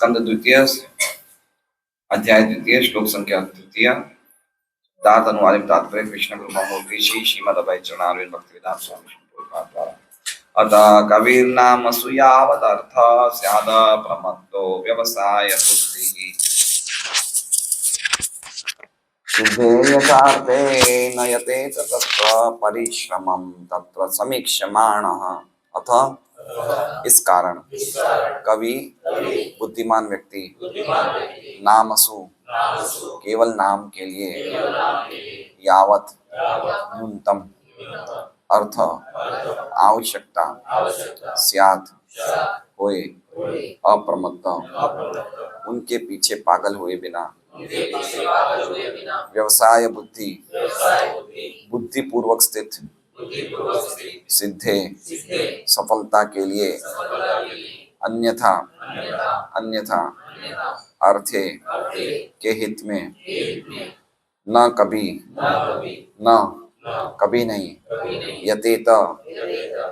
स्कंद द्वितीय अध्याय द्वितीय श्लोक संख्या तृतीय दात अनुवादित तात्पर्य कृष्ण ब्रह्ममूर्ति श्री श्रीमद अभय चरणारविंद भक्तिवेदांत स्वामी श्रीपाद द्वारा अतः कबीर्नाम सुयावदर्थ स्याद प्रमत्तो व्यवसाय बुद्धिः शुद्धे यथार्थे नयते तत्र परिश्रमं तत्र समीक्ष्यमाणः अथ इस कारण कवि बुद्धिमान व्यक्ति नामसु केवल नाम के लिए यावत न्यूनतम अर्थ आवश्यकता स्यात् होए अप्रमत्त उनके पीछे पागल हुए बिना व्यवसाय बुद्धि बुद्धि पूर्वक स्थित सिद्धे सफलता के लिए अन्यथा अन्यथा अर्थे के हित में न कभी न कभी नहीं यतेत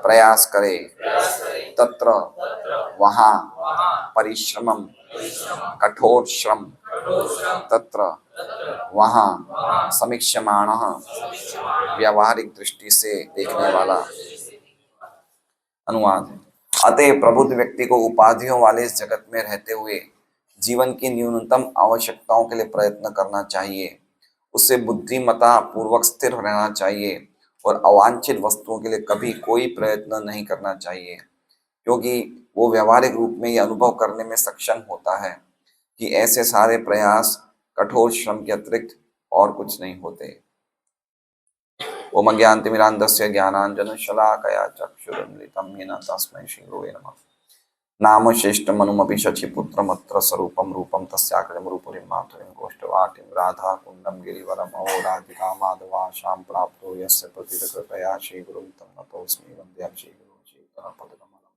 प्रयास करे तत्र वहाँ परिश्रमम कठोर श्रम तत्र वहाँ समीक्षमाणः व्यावहारिक दृष्टि से देखने वाला। अनुवाद। अतः प्रबुद्ध व्यक्ति को उपाधियों वाले इस जगत में रहते हुए जीवन की न्यूनतम आवश्यकताओं के लिए प्रयत्न करना चाहिए। उससे बुद्धिमता पूर्वक स्थिर रहना चाहिए और अवांछित वस्तुओं के लिए कभी कोई प्रयत्न नहीं करना चाहिए, क्योंकि वो व्यवहारिक रूप में यह अनुभव करने में सक्षम होता है कि ऐसे सारे प्रयास कठोर श्रम के अतिरिक्त और कुछ नहीं होते। ओम अज्ञानतिमिरान्धस्य ज्ञानाञ्जनशलाकया चक्षुरुन्मिलितं येन तस्मै श्रीगुरवे नमः। नाम श्रेष्ठमनुमपि शचीपुत्रमत्र स्वरूपं रूपं तस्याकृतिं रूपरिं मातुरीं गोष्ठवाटिं राधाकुण्डं गिरिवरम् अहो माधवाशां प्राप्तो यस्य प्रतिकृपया श्रीगुरुं तं नतोऽस्मि वन्द्यं श्रीगुरुं चैतन्यपदकमलं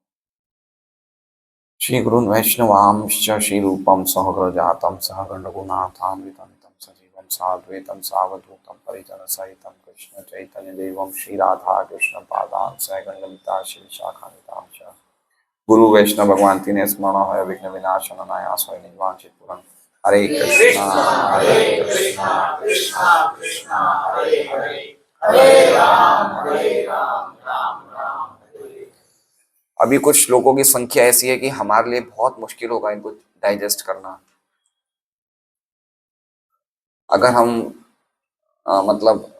श्रीगुरुन् वैष्णवांश्च श्रीरूपं सहगृजातं सहगणरघुनाथान्वितं सजीवं साद्वैतं सावधूतं परिजनसहितं कृष्ण चैतन्यदेवं श्रीराधा कृष्ण पादान् सहगणललिता श्रीशाखान्वितांश्च गुरु वैष्णव भगवान तीन स्मरण है विघ्न विनाशन अनायास है निर्वांचित पुरन। हरे कृष्णा कृष्णा कृष्णा हरे हरे हरे राम राम राम। अभी कुछ श्लोकों की संख्या ऐसी है कि हमारे लिए बहुत मुश्किल होगा इनको डाइजेस्ट करना। अगर हम मतलब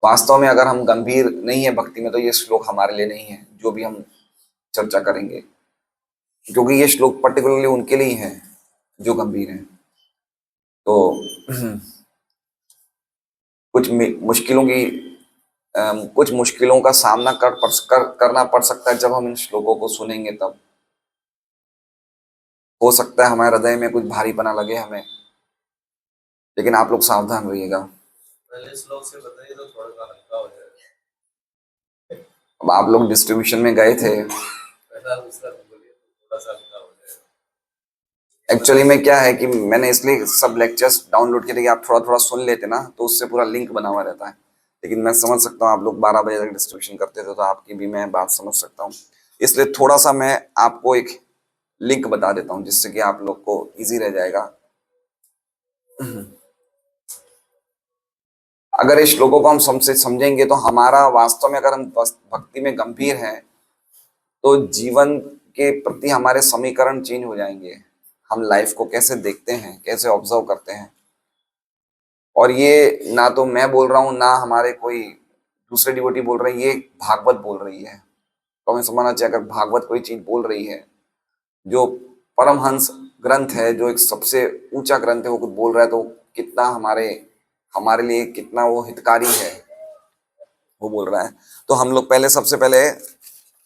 वास्तव में अगर हम गंभीर नहीं है भक्ति में तो ये श्लोक हमारे लिए नहीं है, जो भी हम चर्चा करेंगे, क्योंकि ये श्लोक पर्टिकुलरली उनके लिए हैं जो गंभीर हैं। तो कुछ मुश्किलों का सामना करना पड़ सकता है जब हम इन श्लोकों को सुनेंगे। तब हो सकता है हमारे हृदय में कुछ भारीपना लगे हमें, लेकिन आप लोग सावधान रहिएगा। पहले श्लोक से बताइए तो थोड़ा सा हल्का हो जाएगा। अब आप लोग डिस्ट्रीब्यूशन में गए थे, एक्चुअली में क्या है कि मैंने इसलिए सब लेक्चर्स डाउनलोड किए थे कि आप थोड़ा थोड़ा सुन लेते ना, तो उससे पूरा लिंक बना हुआ रहता है। लेकिन मैं समझ सकता हूँ आप लोग 12 बजे तक डिस्ट्रीब्यूशन करते थे, तो आपकी भी मैं बात समझ सकता हूँ। इसलिए थोड़ा सा मैं आपको एक लिंक बता देता हूँ जिससे कि आप लोग को ईजी रह जाएगा। अगर इस श्लोकों को हम समझेंगे तो हमारा वास्तव में, अगर हम भक्ति में गंभीर हैं तो जीवन के प्रति हमारे समीकरण चेंज हो जाएंगे। हम लाइफ को कैसे देखते हैं, कैसे ऑब्जर्व करते हैं। और ये ना तो मैं बोल रहा हूँ, ना हमारे कोई दूसरे डिवोटी बोल रहे हैं, ये भागवत बोल रही है। तो हमें समझना चाहिए, अगर भागवत कोई चीज बोल रही है, जो परमहंस ग्रंथ है, जो एक सबसे ऊंचा ग्रंथ है, वो कुछ बोल रहा है, तो कितना हमारे लिए कितना वो हितकारी है, वो बोल रहा है। तो हम लोग सबसे पहले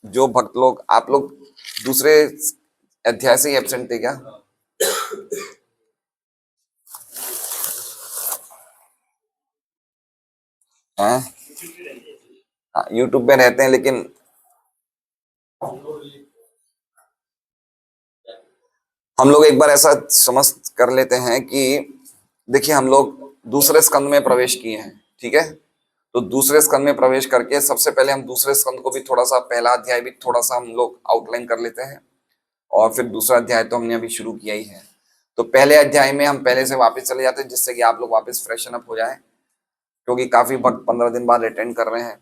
जो भक्त लोग, आप लोग दूसरे अध्याय से ही एब्सेंट थे क्या? हैं? हाँ, यूट्यूब पे रहते हैं, लेकिन हम लोग एक बार ऐसा समझ कर लेते हैं कि देखिए, हम लोग दूसरे स्कंद में प्रवेश किए हैं, ठीक है? तो दूसरे स्कंद में प्रवेश करके सबसे पहले हम दूसरे स्कंद को भी थोड़ा सा, पहला अध्याय भी थोड़ा सा हम लोग आउटलाइन कर लेते हैं। और फिर दूसरा अध्याय तो हमने अभी शुरू किया ही है। तो पहले अध्याय में हम पहले से वापस चले जाते हैं, जिससे कि आप लोग वापस फ्रेशन अप हो जाएं, क्योंकि काफी वक्त 15 दिन बाद अटेंड कर रहे हैं।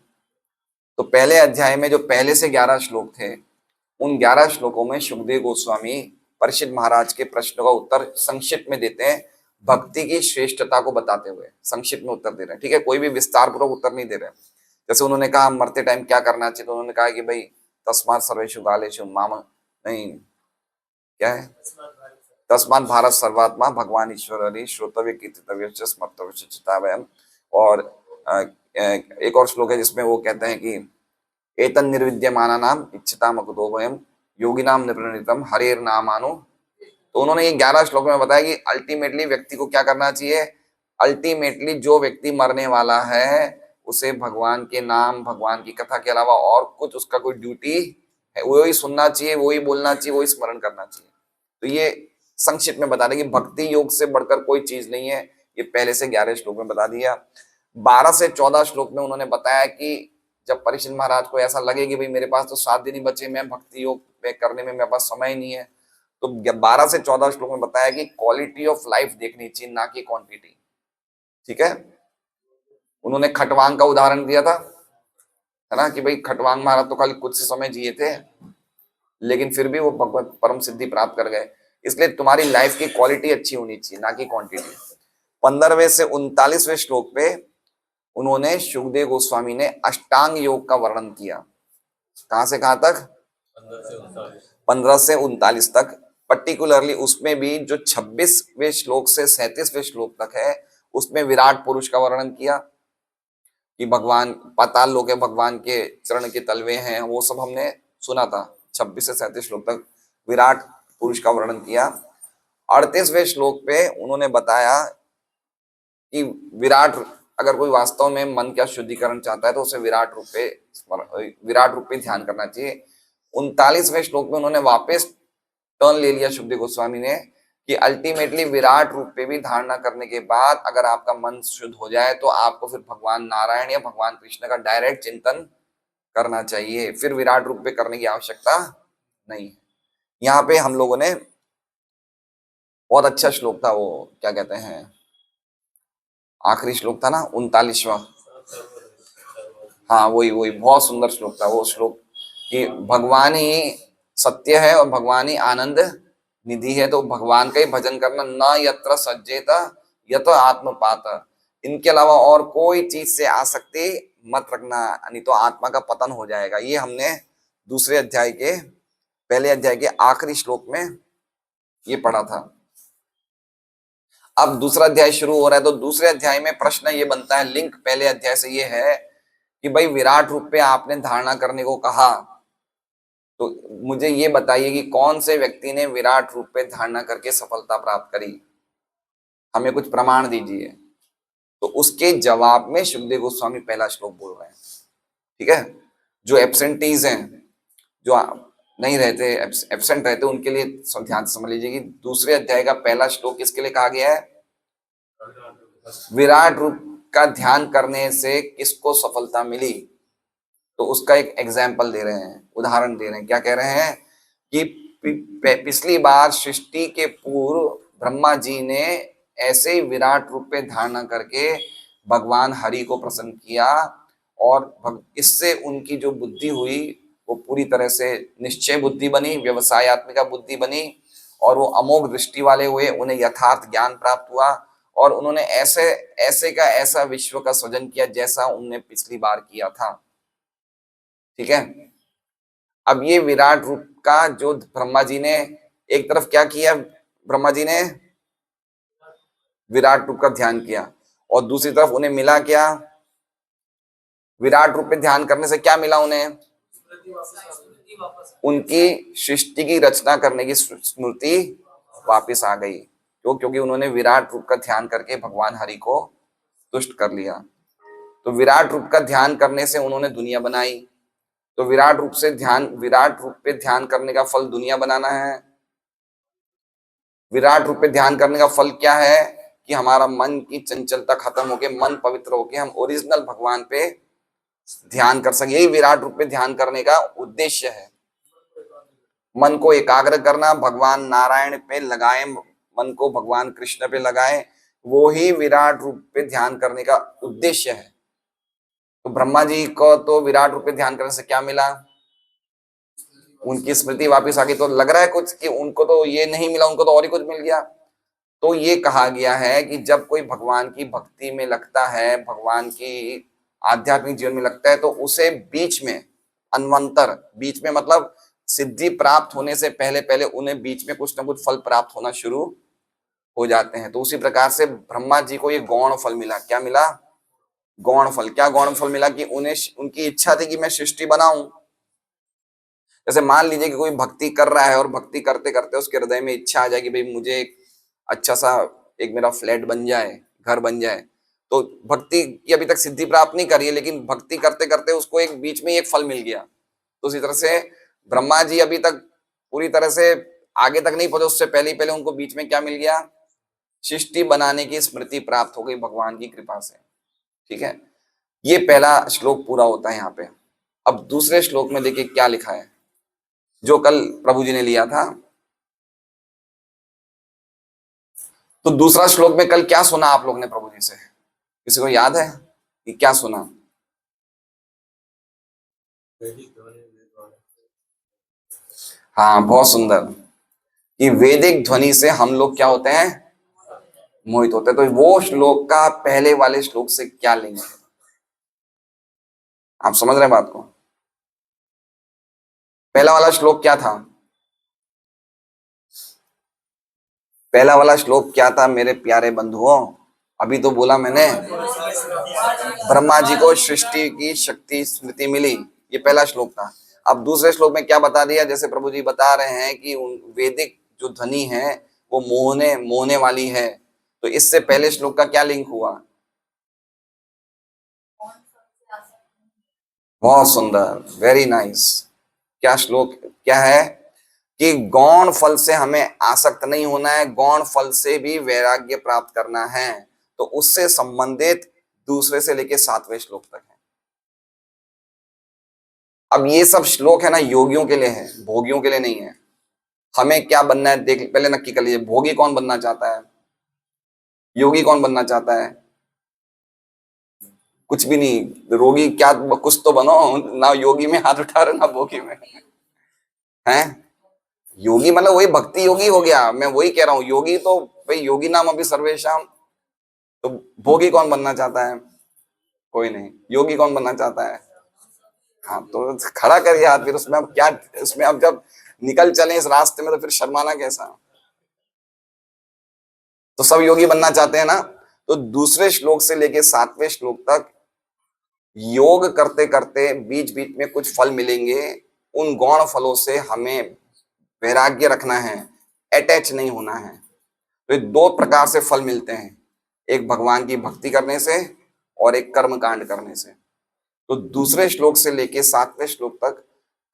तो पहले अध्याय में जो पहले से 11 श्लोक थे, उन 11 श्लोकों में सुखदेव गोस्वामी परीक्षित महाराज के प्रश्न का उत्तर संक्षिप्त में देते हैं, भक्ति की श्रेष्ठता को बताते हुए संक्षिप्त में उत्तर दे रहे हैं। ठीक है, कोई भी विस्तार पूर्वक उत्तर नहीं दे रहे। जैसे उन्होंने कहा मरते टाइम क्या करना चाहिए, तो उन्होंने कहा कि भाई तस्मात् सर्वेषु कालेषु माम, नहीं क्या है, तस्मात् भारत सर्वात्मा भगवान ईश्वर हरि श्रोतव्य कीर्तितव्य च स्मर्तव्य च चितावयम्। और एक और श्लोक है जिसमें वो कहते हैं कि एतन् निर्विद्यमानानाम इच्छताम अकुतो वयम् योगिनाम निप्रणीतम हरेर नामानु। तो उन्होंने ये 11 श्लोक में बताया कि अल्टीमेटली व्यक्ति को क्या करना चाहिए। अल्टीमेटली जो व्यक्ति मरने वाला है उसे भगवान के नाम, भगवान की कथा के अलावा और कुछ उसका कोई ड्यूटी है वही सुनना चाहिए, वही बोलना चाहिए, वही स्मरण करना चाहिए। तो ये संक्षिप्त में बता दें कि भक्ति योग से बढ़कर कोई चीज नहीं है, ये पहले से 11 श्लोक में बता दिया। 12 से 14 श्लोक में उन्होंने बताया कि जब परीक्षित महाराज को ऐसा लगे कि भाई मेरे पास तो 7 दिन ही बचे, मैं भक्ति योग में करने में मेरे पास समय ही नहीं है, तो 12 से 14 श्लोक में बताया कि क्वालिटी ऑफ लाइफ देखनी चाहिए, ना कि क्वांटिटी। ठीक है, उन्होंने खटवांग का उदाहरण दिया था, है ना, कि भाई खटवांग महाराज तो खाली कुछ समय जिए थे, लेकिन फिर भी वो भगवत परम सिद्धि प्राप्त कर गए। इसलिए तुम्हारी लाइफ की क्वालिटी अच्छी होनी चाहिए, ना कि क्वांटिटी। 15वें से 39वें श्लोक पे उन्होंने सुखदेव गोस्वामी ने अष्टांग योग का वर्णन किया। कहां से कहां तक? 15 से 39 तक। पर्टिकुलरली उसमें भी जो 26वें श्लोक से 37वें श्लोक तक है, उसमें विराट पुरुष का वर्णन किया कि भगवान पाताल लोक है, भगवान के चरण के तलवे हैं, वो सब हमने सुना था। 26 से 37 श्लोक तक विराट पुरुष का वर्णन किया। 38वें श्लोक पे उन्होंने बताया कि विराट, अगर कोई वास्तव में मन का शुद्धिकरण चाहता है तो उसे विराट रूप पे ध्यान करना चाहिए। 39वें श्लोक में उन्होंने वापस टर्न ले लिया सुखदेव गोस्वामी ने कि अल्टीमेटली विराट रूप पे भी धारणा करने के बाद अगर आपका मन शुद्ध हो जाए तो आपको फिर भगवान नारायण या भगवान कृष्ण का डायरेक्ट चिंतन करना चाहिए, फिर विराट रूप पे करने की आवश्यकता नहीं है। यहाँ पे हम लोगों ने बहुत अच्छा श्लोक था, वो क्या कहते हैं, आखिरी श्लोक था ना 39वां, हाँ वही वही बहुत सुंदर श्लोक था वो श्लोक कि भगवान ही सत्य है और भगवान ही आनंद निधि है, तो भगवान का ही भजन करना, न यत्र सज्जेत यत आत्मपात, इनके अलावा और कोई चीज से आसक्ति मत रखना, नहीं तो आत्मा का पतन हो जाएगा। ये हमने दूसरे अध्याय के पहले अध्याय के आखिरी श्लोक में ये पढ़ा था। अब दूसरा अध्याय शुरू हो रहा है, तो दूसरे अध्याय में प्रश्न ये बनता है, लिंक पहले अध्याय से ये है कि भाई विराट रूप पे आपने धारणा करने को कहा, तो मुझे ये बताइए कि कौन से व्यक्ति ने विराट रूप पे धारणा करके सफलता प्राप्त करी, हमें कुछ प्रमाण दीजिए। तो उसके जवाब में सुखदेव गोस्वामी पहला श्लोक बोल रहे हैं। ठीक है, जो एब्सेंटीज हैं, जो नहीं रहते, एब्सेंट रहते, उनके लिए ध्यान से समझ लीजिए कि दूसरे अध्याय का पहला श्लोक किसके लिए कहा गया है? विराट रूप का ध्यान करने से किसको सफलता मिली, तो उसका एक एग्जाम्पल दे रहे हैं, उदाहरण दे रहे हैं। क्या कह रहे हैं कि पिछली बार सृष्टि के पूर्व ब्रह्मा जी ने ऐसे विराट रूप पे धारणा करके भगवान हरि को प्रसन्न किया, और इससे उनकी जो बुद्धि हुई वो पूरी तरह से निश्चय बुद्धि बनी, व्यवसायत्मिका बुद्धि बनी, और वो अमोघ दृष्टि वाले हुए, उन्हें यथार्थ ज्ञान प्राप्त हुआ, और उन्होंने ऐसे ऐसे का ऐसा विश्व का सृजन किया जैसा उन्होंने पिछली बार किया था। ठीक है, अब ये विराट रूप का जो ब्रह्मा जी ने एक तरफ क्या किया, ब्रह्मा जी ने विराट रूप का ध्यान किया, और दूसरी तरफ उन्हें मिला क्या? विराट रूप पे ध्यान करने से क्या मिला उन्हें? उनकी सृष्टि की रचना करने की स्मृति वापस आ गई। क्यों? क्योंकि उन्होंने विराट रूप का ध्यान करके भगवान हरि को तुष्ट कर लिया। तो विराट रूप का ध्यान करने से उन्होंने दुनिया बनाई, तो विराट रूप पे ध्यान करने का फल दुनिया बनाना है। विराट रूप पे ध्यान करने का फल क्या है कि हमारा मन की चंचलता खत्म होके मन पवित्र होके हम ओरिजिनल भगवान पे ध्यान कर सके। यही विराट रूप पे ध्यान करने का उद्देश्य है। मन को एकाग्र करना, भगवान नारायण पे लगाए, मन को भगवान कृष्ण पे लगाए, वो ही विराट रूप पे ध्यान करने का उद्देश्य है। तो ब्रह्मा जी को तो विराट रूप पे ध्यान करने से क्या मिला? उनकी स्मृति वापस आ गई। तो लग रहा है कुछ कि उनको तो ये नहीं मिला, उनको तो और ही कुछ मिल गया। तो ये कहा गया है कि जब कोई भगवान की भक्ति में लगता है, भगवान की आध्यात्मिक जीवन में लगता है, तो उसे बीच में अन्वंतर, बीच में मतलब सिद्धि प्राप्त होने से पहले पहले उन्हें बीच में कुछ ना कुछ फल प्राप्त होना शुरू हो जाते हैं। तो उसी प्रकार से ब्रह्मा जी को ये गौण फल मिला। क्या मिला? गौण फल। क्या गौण फल मिला? कि उन्हें उनकी इच्छा थी कि मैं सृष्टि बनाऊं। जैसे मान लीजिए कि कोई भक्ति कर रहा है और भक्ति करते करते उसके हृदय में इच्छा आ जाए कि भाई मुझे एक अच्छा सा एक मेरा फ्लैट बन जाए, घर बन जाए। तो भक्ति की अभी तक सिद्धि प्राप्त नहीं करी है, लेकिन भक्ति करते करते उसको एक बीच में एक फल मिल गया। तो उसी तरह से ब्रह्मा जी अभी तक पूरी तरह से आगे तक नहीं पहुंचे, उससे पहले ही पहले उनको बीच में क्या मिल गया? सृष्टि बनाने की स्मृति प्राप्त हो गई भगवान की कृपा से। ठीक है, ये पहला श्लोक पूरा होता है यहाँ पे। अब दूसरे श्लोक में देखिए क्या लिखा है, जो कल प्रभु जी ने लिया था। तो दूसरा श्लोक में कल क्या सुना आप लोग ने प्रभु जी से? किसी को याद है कि क्या सुना? हाँ, बहुत सुंदर। कि वैदिक ध्वनि से हम लोग क्या होते हैं? मोहित होते हैं। तो वो श्लोक का पहले वाले श्लोक से क्या लिंक है? आप समझ रहे हैं बात को? पहला वाला श्लोक क्या था? पहला वाला श्लोक क्या था मेरे प्यारे बंधुओं? अभी तो बोला मैंने, ब्रह्मा जी को सृष्टि की शक्ति स्मृति मिली, ये पहला श्लोक था। अब दूसरे श्लोक में क्या बता दिया? जैसे प्रभु जी बता रहे हैं कि वैदिक जो ध्वनि है वो मोहने मोहने वाली है। तो इससे पहले श्लोक का क्या लिंक हुआ? बहुत सुंदर, वेरी नाइस। क्या श्लोक क्या है? कि गौण फल से हमें आसक्त नहीं होना है, गौण फल से भी वैराग्य प्राप्त करना है। तो उससे संबंधित दूसरे से लेके 7वें श्लोक तक है। अब ये सब श्लोक है ना, योगियों के लिए है, भोगियों के लिए नहीं है। हमें क्या बनना है देख पहले नक्की कर लीजिए। भोगी कौन बनना चाहता है? योगी कौन बनना चाहता है? कुछ भी नहीं। रोगी क्या, कुछ तो बनो ना। योगी में हाथ उठा रहे ना भोगी में। हैं? योगी मतलब वही भक्ति योगी हो गया। मैं वही कह रहा हूं, योगी तो भाई योगी नाम अभी सर्वेशाम। तो भोगी कौन बनना चाहता है? कोई नहीं। योगी कौन बनना चाहता है? हाँ, तो खड़ा करिए हाथ। फिर उसमें अब क्या, उसमें अब जब निकल चले इस रास्ते में तो फिर शर्माना कैसा? तो सब योगी बनना चाहते हैं ना। तो दूसरे श्लोक से लेके 7वें श्लोक तक योग करते करते बीच बीच में कुछ फल मिलेंगे। उन गौण फलों से हमें वैराग्य रखना है, अटैच नहीं होना है। तो ये दो प्रकार से फल मिलते हैं, एक भगवान की भक्ति करने से और एक कर्म कांड करने से। तो दूसरे श्लोक से लेके 7वें श्लोक तक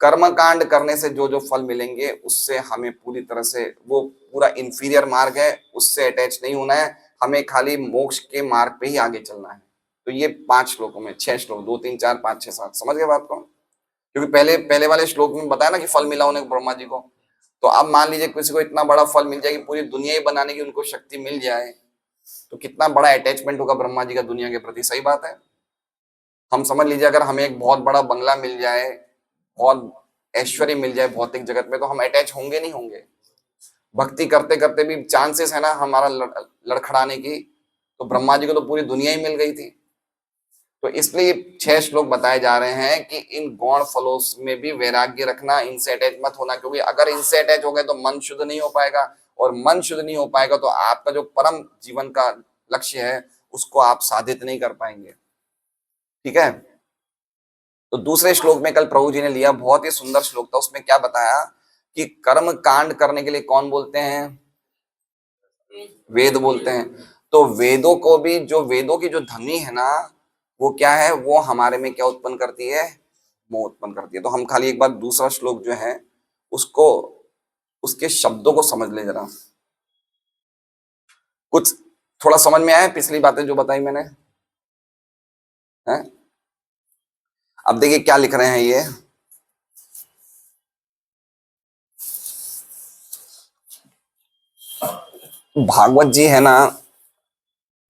कर्म कांड करने से जो जो फल मिलेंगे उससे हमें पूरी तरह से, वो पूरा इंफीरियर मार्ग है, उससे अटैच नहीं होना है। हमें खाली मोक्ष के मार्ग पे ही आगे चलना है। तो ये 5 श्लोकों में 6 श्लोक, 2 3 4 5 6 7, समझ गए बात को? क्योंकि पहले पहले वाले श्लोक में बताया ना कि फल मिला उन्हें ब्रह्मा जी को। तो अब मान लीजिए किसी को इतना बड़ा फल मिल जाए कि पूरी दुनिया ही बनाने की उनको शक्ति मिल जाए, तो कितना बड़ा अटैचमेंट होगा ब्रह्मा जी का दुनिया के प्रति। सही बात है। हम समझ लीजिए अगर हमें एक बहुत बड़ा बंगला मिल जाए, बहुत ऐश्वर्य मिल जाए भौतिक जगत में, तो हम अटैच होंगे नहीं होंगे? भक्ति करते करते भी चांसेस है ना हमारा लड़खड़ाने की। तो ब्रह्मा जी को तो पूरी दुनिया ही मिल गई थी। तो इसलिए 6 श्लोक बताए जा रहे हैं कि इन गौण फलों में भी वैराग्य रखना, इनसे अटैच मत होना। क्योंकि अगर इनसे अटैच हो गए तो मन शुद्ध नहीं हो पाएगा, और मन शुद्ध नहीं हो पाएगा तो आपका जो परम जीवन का लक्ष्य है उसको आप साधित नहीं कर पाएंगे। ठीक है। तो दूसरे श्लोक में कल प्रभु जी ने लिया, बहुत ही सुंदर श्लोक था। उसमें क्या बताया कि कर्म कांड करने के लिए कौन बोलते हैं? वेद बोलते हैं। तो वेदों को भी, जो वेदों की जो ध्वनि है ना, वो क्या है? वो हमारे में क्या उत्पन्न करती है? मोह उत्पन्न करती है। तो हम खाली एक बार दूसरा श्लोक जो है उसको, उसके शब्दों को समझ ले जरा। कुछ थोड़ा समझ में आया पिछली बातें जो बताई मैंने? हैं? अब देखिए क्या लिख रहे हैं ये। भागवत जी है ना,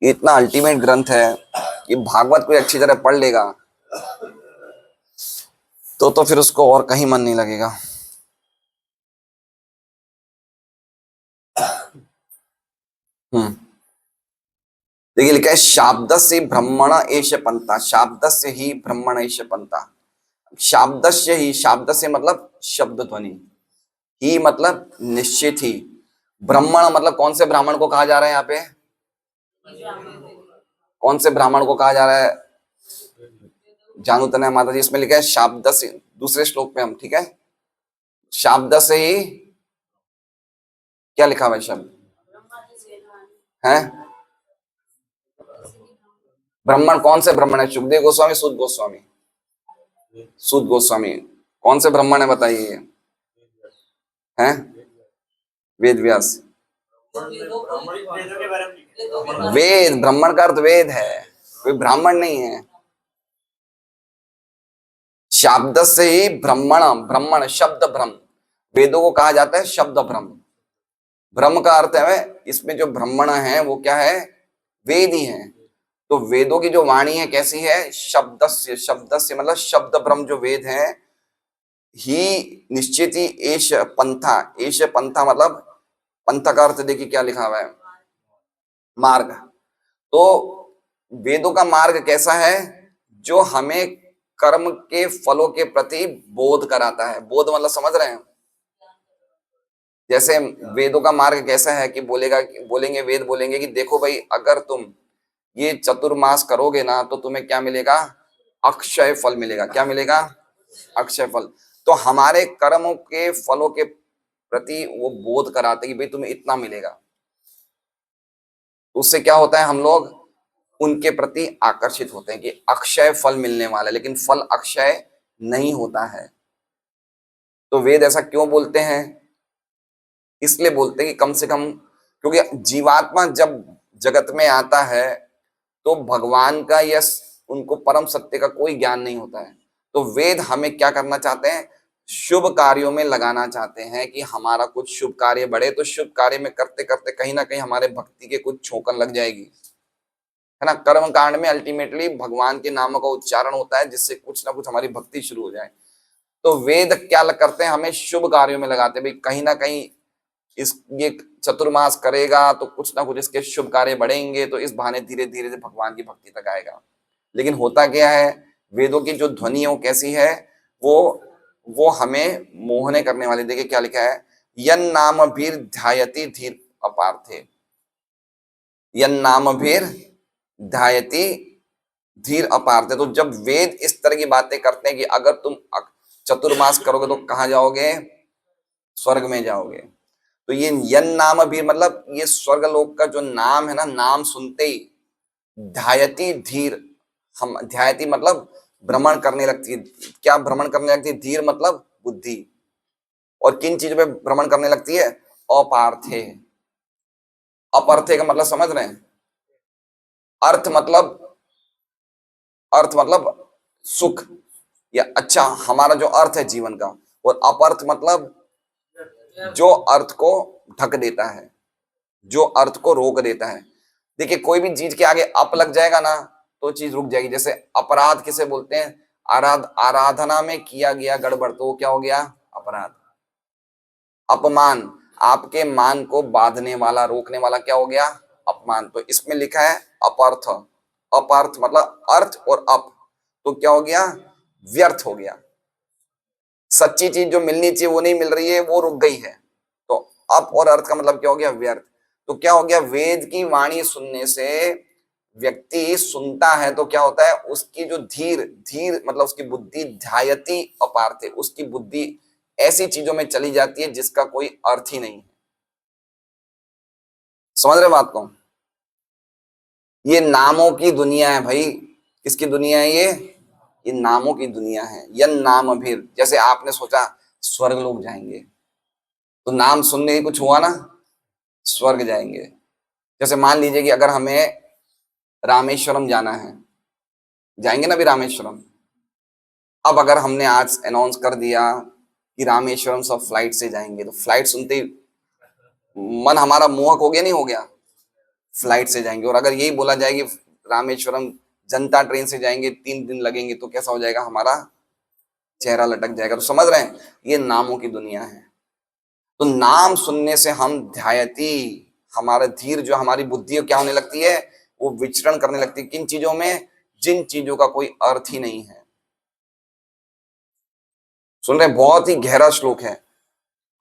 ये इतना अल्टीमेट ग्रंथ है कि भागवत कोई अच्छी तरह पढ़ लेगा तो फिर उसको और कहीं मन नहीं लगेगा। हम्म। देखिए लिखा है शाब्द से ब्रह्मण एष पंथा, शाब्द से ही ब्रह्मण एष पंथा। शाब्द से ही, शाब्द से मतलब शब्द ध्वनि, ही मतलब निश्चित ही, ब्राह्मण मतलब कौन से ब्राह्मण को कहा जा रहा है यहाँ पे? कौन से ब्राह्मण को कहा जा रहा है? जानू तनय माता जी, इसमें लिखा है शाब्द से, दूसरे श्लोक पे हम, ठीक है, शाब्द से ही क्या लिखा हुआ है शब्द है? ब्राह्मण कौन से ब्राह्मण है? सुखदेव गोस्वामी, सूत गोस्वामी? सूत गोस्वामी। कौन से ब्राह्मण है बताइए? हैं? वेद व्यास। वेद, ब्राह्मण का अर्थ वेद है, कोई ब्राह्मण नहीं है। शब्द से ही ब्राह्मण, ब्राह्मण शब्द ब्रह्म, वेदों को कहा जाता है शब्द ब्रह्म। ब्रह्म का अर्थ है, इसमें जो ब्राह्मण है वो क्या है? वेद ही है। तो वेदों की जो वाणी है कैसी है? शब्द से, शब्द से मतलब शब्द ब्रह्म जो वेद है, ही निश्चित ही एश पंथा, एश पंथा मतलब पंथ का अर्थ देखिए क्या लिखा हुआ है? मार्ग। तो वेदों का मार्ग कैसा है? जो हमें कर्म के फलों के प्रति बोध कराता है। बोध मतलब समझ रहे हैं? जैसे वेदों का मार्ग कैसा है कि बोलेंगे वेद बोलेंगे कि देखो भाई, अगर तुम ये चतुर्मास करोगे ना तो तुम्हें क्या मिलेगा? अक्षय फल मिलेगा। क्या मिलेगा? अक्षय फल। तो हमारे कर्मों के फलों के प्रति वो बोध कराते कि भाई तुम्हें इतना मिलेगा। उससे क्या होता है? हम लोग उनके प्रति आकर्षित होते हैं कि अक्षय फल मिलने वाला है, लेकिन फल अक्षय नहीं होता है। तो वेद ऐसा क्यों बोलते हैं? इसलिए बोलते हैं कि कम से कम, क्योंकि जीवात्मा जब जगत में आता है तो भगवान का या उनको परम सत्य का कोई ज्ञान नहीं होता है। तो वेद हमें क्या करना चाहते हैं? शुभ कार्यों में लगाना चाहते हैं कि हमारा कुछ शुभ कार्य बढ़े। तो शुभ कार्य में करते करते कहीं ना कहीं हमारे भक्ति के कुछ छोकन लग जाएगी, है ना। कर्म कांड में अल्टीमेटली भगवान के नामों का उच्चारण होता है जिससे कुछ ना कुछ हमारी भक्ति शुरू हो जाए। तो वेद क्या करते हैं? हमें शुभ कार्यों में लगाते हैं भाई, कहीं ना कहीं इस ये चतुर्मास करेगा तो कुछ ना कुछ इसके शुभ कार्य बढ़ेंगे, तो इस बहाने धीरे धीरे भगवान की भक्ति तक आएगा। लेकिन होता क्या है? वेदों की जो ध्वनि है वो कैसी है? वो हमें मोहने करने वाली। देखिए क्या लिखा है, यन नाम भीर ध्यायति धीर अपार्थे, यन नाम भीर ध्यायति धीर अपार्थे। तो जब वेद इस तरह की बातें करते हैं कि अगर तुम चतुर्मास करोगे तो कहाँ जाओगे? स्वर्ग में जाओगे। तो ये यन नाम भी मतलब ये स्वर्ग लोक का जो नाम है ना, नाम सुनते ही ध्यायति धीर, हम ध्यायति मतलब भ्रमण करने लगती है। क्या भ्रमण करने लगती है? धीर मतलब बुद्धि। और किन चीजों पे भ्रमण करने लगती है? अपार्थे। अपरथे का मतलब समझ रहे हैं? अर्थ मतलब, अर्थ मतलब सुख या अच्छा, हमारा जो अर्थ है जीवन का। और अपर्थ मतलब जो अर्थ को ढक देता है, जो अर्थ को रोक देता है। देखिए कोई भी चीज के आगे अप लग जाएगा ना तो चीज रुक जाएगी। जैसे अपराध किसे बोलते हैं? आराधना में किया गया गड़बड़, तो वो क्या हो गया? अपराध। अपमान, आपके मान को बांधने वाला, रोकने वाला क्या हो गया? अपमान। तो इसमें लिखा है अपअर्थ। अपअर्थ मतलब अर्थ और अप, तो क्या हो गया? व्यर्थ हो गया। सच्ची चीज जो मिलनी चाहिए वो नहीं मिल रही है, वो रुक गई है। तो अप और अर्थ का मतलब क्या हो गया? व्यर्थ। तो क्या हो गया? वेद की वाणी सुनने से व्यक्ति सुनता है तो क्या होता है? उसकी जो धीर, धीर मतलब उसकी बुद्धि ध्यायति अपार्थे, उसकी बुद्धि ऐसी चीजों में चली जाती है जिसका कोई अर्थ ही नहीं है। समझ रहे बात को? ये नामों की दुनिया है भाई। किसकी दुनिया है ये नामों की दुनिया है। यन नाम भीर, जैसे आपने सोचा स्वर्ग लोग जाएंगे तो नाम सुनने ही कुछ हुआ ना, स्वर्ग जाएंगे। जैसे मान लीजिए कि अगर हमें रामेश्वरम जाना है, जाएंगे ना भी रामेश्वरम। अब अगर हमने आज अनाउंस कर दिया कि रामेश्वरम सब फ्लाइट से जाएंगे, तो फ्लाइट सुनते ही मन हमारा मोहक हो गया, नहीं हो गया? फ्लाइट से जाएंगे, और अगर यही बोला जाए कि रामेश्वरम जनता ट्रेन से जाएंगे 3 दिन लगेंगे, तो कैसा हो जाएगा? हमारा चेहरा लटक जाएगा। तो समझ रहे हैं, ये नामों की दुनिया है। तो नाम सुनने से हम ध्यायती, हमारा धीर जो हमारी बुद्धि है क्या होने लगती है? वो विचरण करने लगती है। किन चीजों में? जिन चीजों का कोई अर्थ ही नहीं है। सुन रहे हैं? बहुत ही गहरा श्लोक है,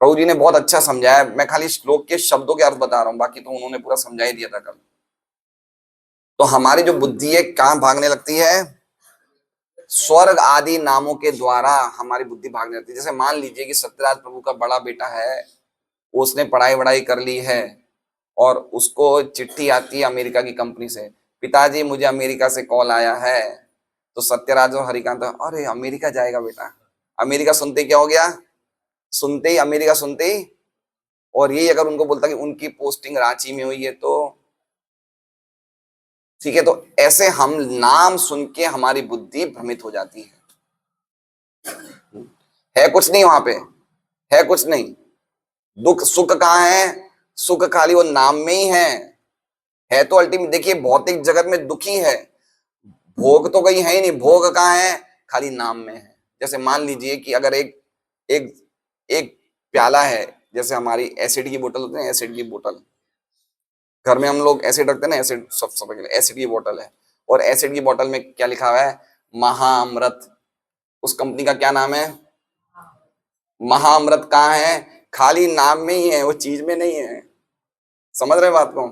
प्रभु जी ने बहुत अच्छा समझाया। मैं खाली श्लोक के शब्दों के अर्थ बता रहा हूं, बाकी तो उन्होंने पूरा समझा ही दिया था कल। तो हमारी जो बुद्धि है कहां भागने लगती है? स्वर्ग आदि नामों के द्वारा हमारी बुद्धि भागने लगती है। जैसे मान लीजिए कि सत्यराज प्रभु का बड़ा बेटा है, उसने पढ़ाई वढ़ाई कर ली है, और उसको चिट्ठी आती है अमेरिका की कंपनी से, पिताजी मुझे अमेरिका से कॉल आया है। तो सत्यराज और हरिकांत, अरे अमेरिका जाएगा बेटा? अमेरिका सुनते ही क्या हो गया? सुनते ही अमेरिका सुनते ही, और यही अगर उनको बोलता कि उनकी पोस्टिंग रांची में हुई है तो ठीक है। तो ऐसे हम नाम सुन के हमारी बुद्धि भ्रमित हो जाती है कुछ नहीं वहां पे, है कुछ नहीं। दुख सुख कहाँ है? सुख खाली वो नाम में ही है तो अल्टीमेट देखिए भौतिक जगत में दुखी है, भोग तो कहीं है ही नहीं। भोग कहाँ है? खाली नाम में है। जैसे मान लीजिए कि अगर एक एक एक प्याला है, जैसे हमारी एसिड की बोतल होती है, एसिड की बोतल घर में हम लोग एसिड रखते हैं ना, एसिड सब के लिए एसिड की बोतल है, और एसिड की बोतल में क्या लिखा हुआ है? महाअमृत। उस कंपनी का क्या नाम है? महाअमृत। कहाँ है? खाली नाम में ही है, वो चीज में नहीं है। समझ रहे बात को?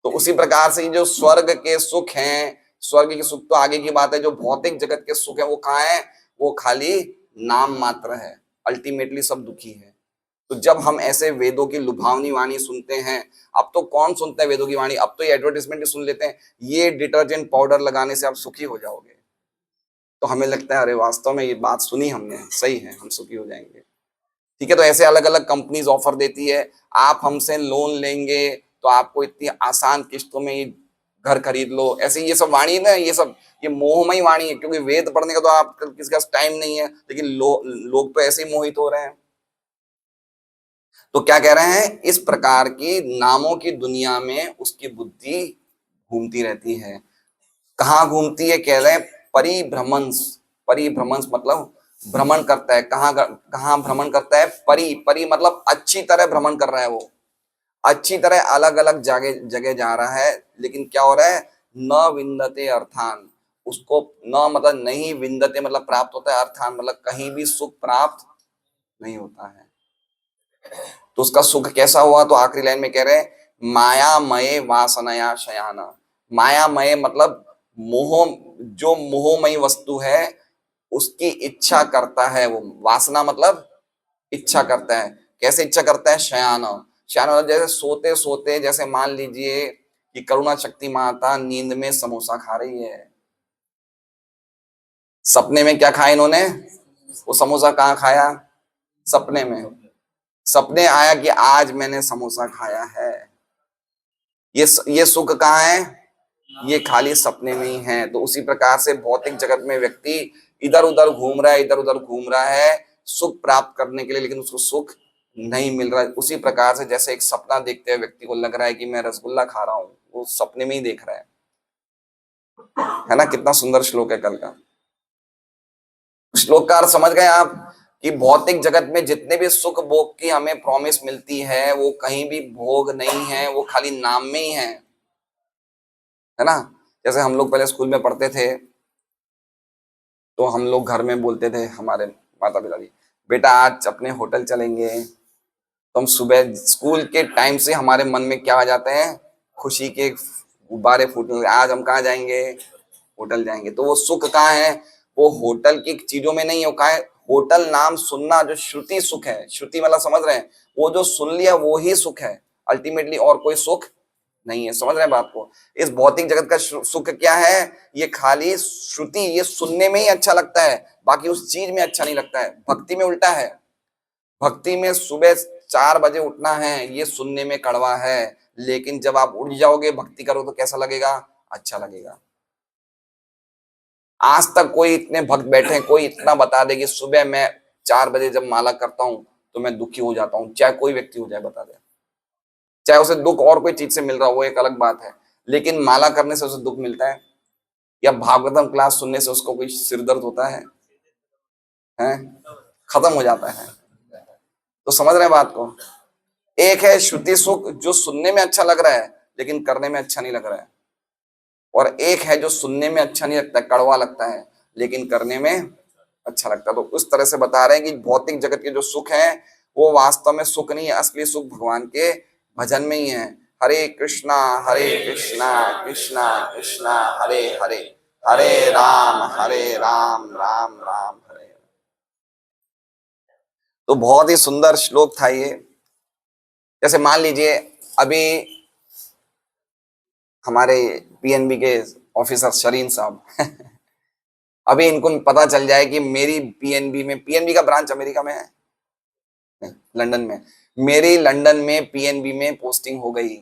तो उसी प्रकार से जो स्वर्ग के सुख हैं, स्वर्ग के सुख तो आगे की बात है, जो भौतिक जगत के सुख है वो कहाँ है? वो खाली नाम मात्र है, अल्टीमेटली सब दुखी है। तो जब हम ऐसे वेदों की लुभावनी वाणी सुनते हैं, अब तो कौन सुनता है वेदों की वाणी? अब तो ये एडवर्टाइजमेंट ही सुन लेते हैं, ये डिटर्जेंट पाउडर लगाने से आप सुखी हो जाओगे। तो हमें लगता है अरे वास्तव में ये बात सुनी हमने, सही है, हम सुखी हो जाएंगे। ठीक है, तो ऐसे अलग अलग कंपनीज ऑफर देती है, आप हमसे लोन लेंगे तो आपको इतनी आसान किस्तों में ये घर खरीद लो। ऐसे ये सब वाणी ना, ये मोहमयी वाणी है, क्योंकि वेद पढ़ने का तो आप किसी के पास टाइम नहीं है, लेकिन लोग तो ऐसे ही मोहित हो रहे हैं। तो क्या कह रहे हैं? इस प्रकार की नामों की दुनिया में उसकी बुद्धि घूमती रहती है। कहाँ घूमती है? कह रहे हैं परिभ्रमंस। परिभ्रमंस मतलब भ्रमण करता है। कहाँ कहाँ भ्रमण करता है? परि मतलब अच्छी तरह भ्रमण कर रहा है, वो अच्छी तरह अलग अलग जगह जगह जा रहा है, लेकिन क्या हो रहा है? न विंदते अर्थान। उसको न मतलब नहीं, विंदते मतलब प्राप्त होता है, अर्थान मतलब कहीं भी सुख प्राप्त नहीं होता है। तो उसका सुख कैसा हुआ? तो आखिरी लाइन में कह रहे हैं मायामय वासनया शयाना। मायामय मतलब मोह, जो मोहमयी वस्तु है उसकी इच्छा करता है वो। वासना मतलब इच्छा करता है। कैसे इच्छा करता है? शयान। शयान मतलब जैसे सोते सोते, जैसे मान लीजिए कि करुणा शक्ति माता नींद में समोसा खा रही है, सपने में क्या खाया इन्होंने? वो समोसा कहाँ खाया? सपने में। सपने आया कि आज मैंने समोसा खाया है। ये सुख कहाँ है? ये खाली सपने में ही है। तो उसी प्रकार से भौतिक जगत में व्यक्ति इधर उधर घूम रहा है, इधर उधर घूम रहा है सुख प्राप्त करने के लिए, लेकिन उसको सुख नहीं मिल रहा है। उसी प्रकार से जैसे एक सपना देखते हुए व्यक्ति को लग रहा है कि मैं रसगुल्ला खा रहा हूं, वो सपने में ही देख रहा है ना? कितना सुंदर श्लोक है कल का। श्लोक का अर्थ समझ गए आप? कि भौतिक जगत में जितने भी सुख भोग की हमें प्रॉमिस मिलती है, वो कहीं भी भोग नहीं है, वो खाली नाम में ही है ना? जैसे हम लोग पहले स्कूल में पढ़ते थे, तो हम लोग घर में बोलते थे, हमारे माता पिता जी, बेटा आज अपने होटल चलेंगे। तो हम सुबह स्कूल के टाइम से हमारे मन में क्या आ जाते हैं? खुशी के गुब्बारे फूटने लगे, आज हम कहाँ जाएंगे? होटल जाएंगे। तो वो सुख कहाँ है? वो होटल की चीजों में नहीं है, वो कहाँ है? होटल नाम सुनना, जो श्रुति सुख है, श्रुति मतलब समझ रहे हैं, वो जो सुन लिया वो ही सुख है अल्टीमेटली, और कोई सुख नहीं है। समझ रहे हैं बात को? इस भौतिक जगत का सुख क्या है? ये खाली श्रुति, ये सुनने में ही अच्छा लगता है, बाकी उस चीज में अच्छा नहीं लगता है। भक्ति में उल्टा है। भक्ति में सुबह 4 बजे उठना है, ये सुनने में कड़वा है, लेकिन जब आप उठ जाओगे भक्ति करो तो कैसा लगेगा? अच्छा लगेगा। आज तक कोई इतने भक्त बैठे हैं, कोई इतना बता दे कि सुबह मैं 4 बजे जब माला करता हूं तो मैं दुखी हो जाता हूं, चाहे कोई व्यक्ति हो जाए, बता दे। चाहे उसे दुख और कोई चीज से मिल रहा हो, वो एक अलग बात है, लेकिन माला करने से उसे दुख मिलता है, या भागवतम क्लास सुनने से उसको कोई सिर दर्द होता है? हैं? खत्म हो जाता है। तो समझ रहे हैं बात को? एक है श्रुति सुख जो सुनने में अच्छा लग रहा है लेकिन करने में अच्छा नहीं लग रहा है, और एक है जो सुनने में अच्छा नहीं लगता, कड़वा लगता है, लेकिन करने में अच्छा लगता है। तो उस तरह से बता रहे हैं कि भौतिक जगत के जो सुख हैं वो वास्तव में सुख नहीं है, असली सुख भगवान के भजन में ही है। हरे कृष्णा कृष्णा कृष्णा हरे हरे, हरे राम राम राम हरे। तो बहुत ही सुंदर श्लोक था ये। जैसे मान लीजिए अभी हमारे पीएनबी के ऑफिसर शरीन साहब अभी इनको पता चल जाए कि मेरी पीएनबी का ब्रांच अमेरिका में है, लंदन में, मेरी लंदन में पीएनबी में पोस्टिंग हो गई।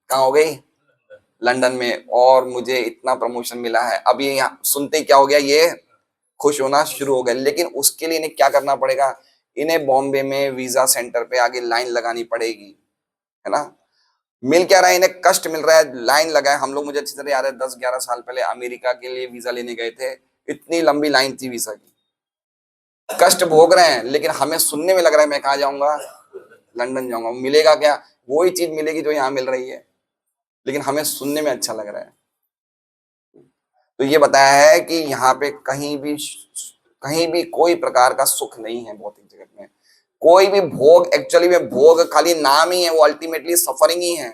कहाँ हो गई? लंदन में। और मुझे इतना प्रमोशन मिला है। अब ये यहाँ सुनते ही क्या हो गया, ये खुश होना शुरू हो गए। लेकिन उसके लिए इन्हें क्या करना पड़ेगा? इन्हें बॉम्बे में वीजा सेंटर पे आगे लाइन लगानी पड़ेगी, है ना? मिल क्या रहा है इन्हें? कष्ट मिल रहा है, लाइन लगाए। हम लोग, मुझे अच्छी तरह याद है, 10-11 साल पहले अमेरिका के लिए वीजा लेने गए थे, इतनी लंबी लाइन थी वीजा की। कष्ट भोग रहे हैं, लेकिन हमें सुनने में लग रहा है मैं कहाँ जाऊंगा? लंदन जाऊंगा। मिलेगा क्या? वही चीज मिलेगी जो यहाँ मिल रही है, लेकिन हमें सुनने में अच्छा लग रहा है। तो ये बताया है कि यहाँ पे कहीं भी कोई प्रकार का सुख नहीं है भौतिक जगत में। कोई भी भोग, एक्चुअली में भोग खाली नाम ही है, वो अल्टीमेटली सफरिंग ही है,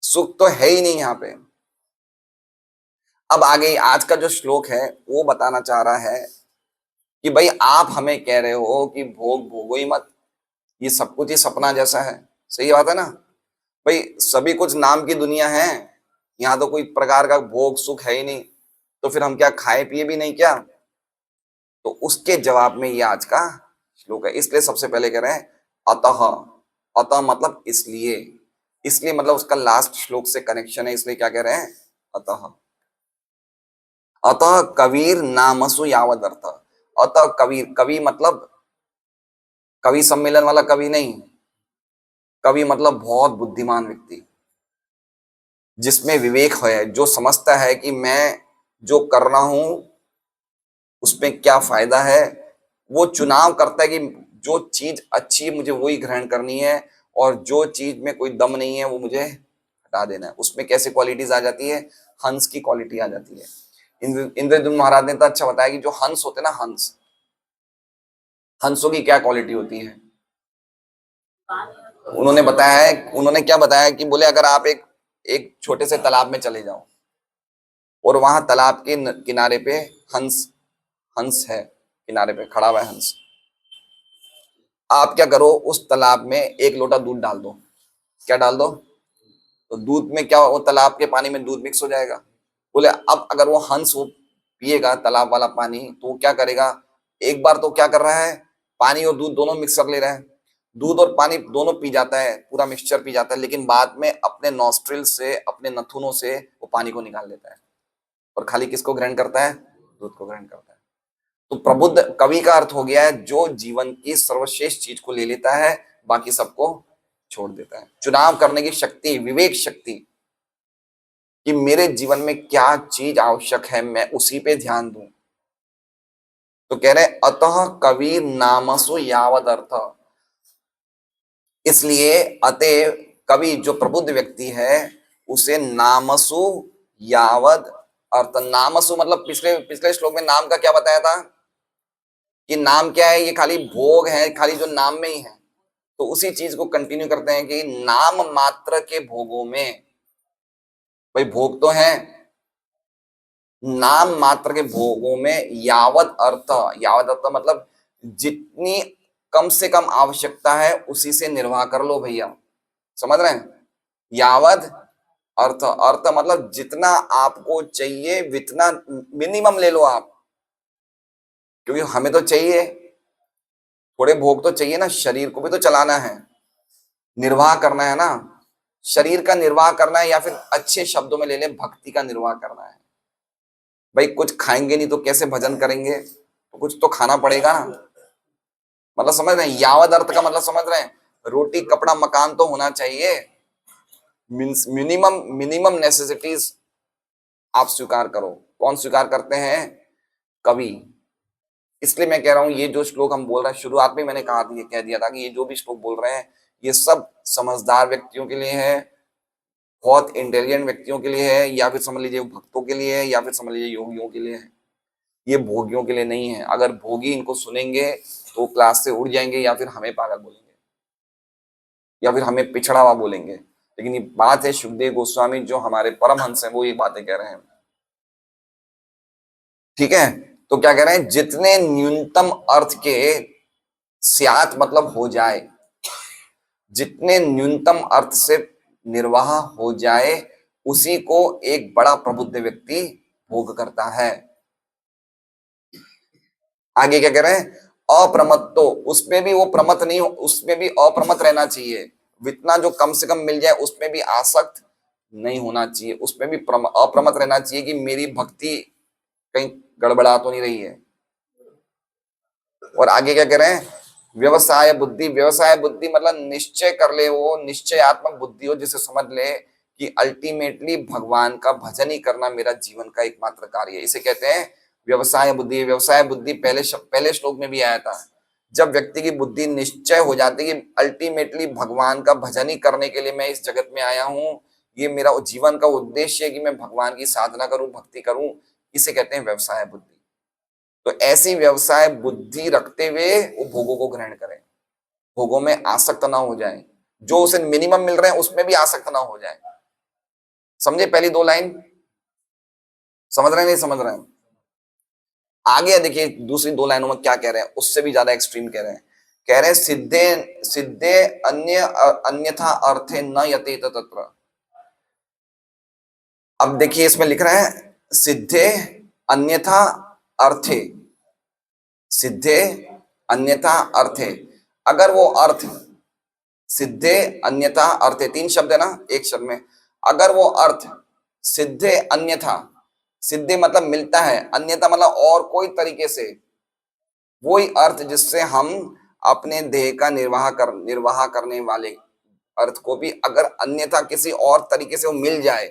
सुख तो है ही नहीं यहाँ पे। अब आगे आज का जो श्लोक है वो बताना चाह रहा है कि भाई आप हमें कह रहे हो कि भोग भोगो ही मत, ये सब कुछ ही सपना जैसा है। सही बात है ना भाई? सभी कुछ नाम की दुनिया है, यहाँ तो कोई प्रकार का भोग सुख है ही नहीं, तो फिर हम क्या खाए पिए भी नहीं क्या? तो उसके जवाब में ये आज का श्लोक है। इसलिए सबसे पहले कह रहे हैं अतः। अतः मतलब इसलिए, इसलिए मतलब उसका लास्ट श्लोक से कनेक्शन है, इसलिए क्या कह रहे हैं? अतः। अतः कबीर नामसु यावद अर्थ। अतः कबीर, कवि मतलब कवि सम्मेलन वाला कवि नहीं, कवि मतलब बहुत बुद्धिमान व्यक्ति, जिसमें विवेक है, जो समझता है कि मैं जो कर रहा हूं उसमें क्या फायदा है। वो चुनाव करता है कि जो चीज अच्छी है मुझे वही ग्रहण करनी है, और जो चीज में कोई दम नहीं है वो मुझे हटा देना है। उसमें कैसे क्वालिटीज आ जाती है? हंस की क्वालिटी आ जाती है। इंद्रद्युम्न महाराज ने तो अच्छा बताया कि जो हंस होते ना, हंस, हंसों की क्या क्वालिटी होती है? उन्होंने बताया है, उन्होंने क्या बताया कि बोले अगर आप एक एक छोटे से तालाब में चले जाओ और वहां तालाब के किनारे पे हंस हंस है, किनारे पे खड़ा हुआ है हंस, आप क्या करो, उस तालाब में एक लोटा दूध डाल दो। क्या डाल दो? तो दूध में क्या, वो तालाब के पानी में दूध मिक्स हो जाएगा। बोले अब अगर वो हंस वो पिएगा तालाब वाला पानी, तो वो क्या करेगा? एक बार तो क्या कर रहा है, पानी और दूध दोनों मिक्स कर ले रहा है, दूध और पानी दोनों पी जाता है, पूरा मिक्सचर पी जाता है, लेकिन बाद में अपने नॉस्ट्रिल से, अपने नथुनों से वो पानी को निकाल लेता है, और खाली किसको ग्रहण करता है? दूध को ग्रहण करता है। तो प्रबुद्ध कवि का अर्थ हो गया है जो जीवन की सर्वश्रेष्ठ चीज को ले लेता है, बाकी सबको छोड़ देता है। चुनाव करने की शक्ति, विवेक शक्ति, कि मेरे जीवन में क्या चीज आवश्यक है, मैं उसी पे ध्यान दूं। तो कह रहे अतः कबीर नामसु यावद अर्थ। इसलिए अतः कवि जो प्रबुद्ध व्यक्ति है उसे नामसु यावद अर्थ। नामसु मतलब पिछले पिछले श्लोक में नाम का क्या बताया था कि नाम क्या है? ये खाली भोग है, खाली जो नाम में ही है। तो उसी चीज को कंटिन्यू करते हैं कि नाम मात्र के भोगों में, भाई भोग तो है, नाम मात्र के भोगों में यावत अर्थ, यावत अर्थ मतलब जितनी कम से कम आवश्यकता है उसी से निर्वाह कर लो भैया। समझ रहे हैं? यावत अर्थ, अर्थ मतलब जितना आपको चाहिए वितना मिनिमम ले लो आप, क्योंकि हमें तो चाहिए, थोड़े भोग तो चाहिए ना, शरीर को भी तो चलाना है, निर्वाह करना है ना। शरीर का निर्वाह करना है, या फिर अच्छे शब्दों में ले लें भक्ति का निर्वाह करना है। भाई कुछ खाएंगे नहीं तो कैसे भजन करेंगे? तो कुछ तो खाना पड़ेगा ना। मतलब समझ रहे हैं? यावद अर्थ का मतलब समझ रहे हैं? रोटी कपड़ा मकान तो होना चाहिए, मीन्स मिनिमम मिनिमम नेसेसिटीज आप स्वीकार करो। कौन स्वीकार करते हैं? कवि। इसलिए मैं कह रहा हूं ये जो श्लोक हम बोल रहे हैं, शुरुआत में मैंने कह दिया था कि ये जो भी श्लोक बोल रहे हैं ये सब समझदार व्यक्तियों के लिए है, बहुत इंटेलिजेंट व्यक्तियों के लिए है, या फिर समझ लीजिए भक्तों के लिए है, या फिर समझ लीजिए योगियों के लिए है। ये भोगियों के लिए नहीं है। अगर भोगी इनको सुनेंगे तो क्लास से उड़ जाएंगे, या फिर हमें पागल बोलेंगे, या फिर हमें पिछड़ा हुआ बोलेंगे। लेकिन ये बात है सुखदेव गोस्वामी जो हमारे परमहंस हैं, वो ये बातें कह रहे हैं। ठीक है, तो क्या कह रहे हैं? जितने न्यूनतम अर्थ के स्यात मतलब हो जाए, जितने न्यूनतम अर्थ से निर्वाह हो जाए, उसी को एक बड़ा प्रबुद्ध व्यक्ति भोग करता है। आगे क्या कह रहे हैं? अप्रमत्त, तो उसमें भी वो प्रमत नहीं हो, उसमें भी अप्रमत रहना चाहिए। जितना जो कम से कम मिल जाए उसमें भी आसक्त नहीं होना चाहिए, उसमें भी अप्रमत रहना चाहिए कि मेरी भक्ति कहीं गड़बड़ा तो नहीं रही है। और आगे क्या कह रहे हैं? व्यवसाय बुद्धि। व्यवसाय बुद्धि मतलब निश्चय कर ले, वो निश्चयात्मक बुद्धि हो, जिसे समझ ले कि अल्टीमेटली भगवान का भजन ही करना मेरा जीवन का एकमात्र कार्य है। इसे कहते हैं व्यवसाय बुद्धि। व्यवसाय बुद्धि पहले श्लोक में भी आया था। जब व्यक्ति की बुद्धि निश्चय हो जाती है कि अल्टीमेटली भगवान का भजन ही करने के लिए मैं इस जगत में आया हूं, ये मेरा जीवन का उद्देश्य है कि मैं भगवान की साधना करूं, भक्ति करूं, इसे कहते हैं व्यवसाय बुद्धि। तो ऐसी व्यवसाय बुद्धि रखते हुए वो भोगों को ग्रहण करें, भोगों में आसक्त ना हो जाए, जो उसे मिनिमम मिल रहे हैं उसमें भी आसक्त ना हो जाए। समझे पहली दो लाइन? समझ रहे हैं नहीं समझ रहे हैं? आगे देखिए दूसरी दो लाइनों में क्या कह रहे हैं, उससे भी ज्यादा एक्सट्रीम कह रहे हैं। कह रहे हैं सिद्धे सिद्धे अन्यथा अर्थे न यतेत तत्र। अब देखिए इसमें लिख रहे हैं सिद्धे अन्यथा अर्थे, सिद्धे अन्यथा अर्थे। अगर वो अर्थ सिद्धे अन्यथा अर्थे, तीन शब्द है ना एक शब्द में, अगर वो अर्थ सिद्धे अन्यथा, सिद्धे मतलब मिलता है, अन्यथा मतलब और कोई तरीके से, वही अर्थ जिससे हम अपने देह का निर्वाह करने वाले अर्थ को भी अगर अन्यथा किसी और तरीके से वो मिल जाए,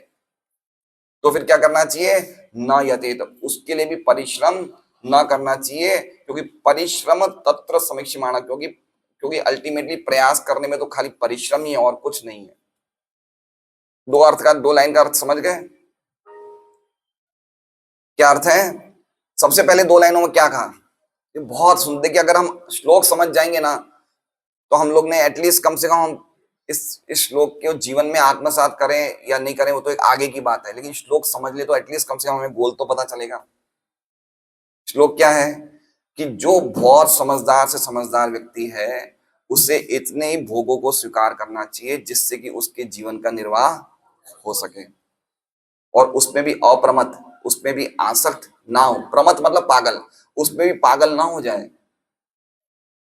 तो फिर क्या करना चाहिए? न यतेत, उसके लिए भी परिश्रम न करना चाहिए, क्योंकि परिश्रम तत्र समीक्षमाण, क्योंकि अल्टीमेटली प्रयास करने में तो खाली परिश्रम ही है और कुछ नहीं है। दो लाइन का अर्थ समझ गए? क्या अर्थ है? सबसे पहले दो लाइनों में क्या कहा? ये बहुत सुन, देखिए अगर हम श्लोक समझ जाएंगे ना, तो हम लोग ने एटलीस्ट कम से कम हम इस श्लोक के जीवन में आत्मसात करें या नहीं करें वो तो एक आगे की बात है, लेकिन श्लोक समझ ले तो एटलीस्ट कम से कम हमें गोल तो पता चलेगा। श्लोक क्या है कि जो बहुत समझदार से समझदार व्यक्ति है उसे इतने ही भोगों को स्वीकार करना चाहिए जिससे कि उसके जीवन का निर्वाह हो सके, और उसमें भी अप्रमत, उसमें भी आसक्त ना हो। प्रमत मतलब पागल, उसमें भी पागल ना हो जाए।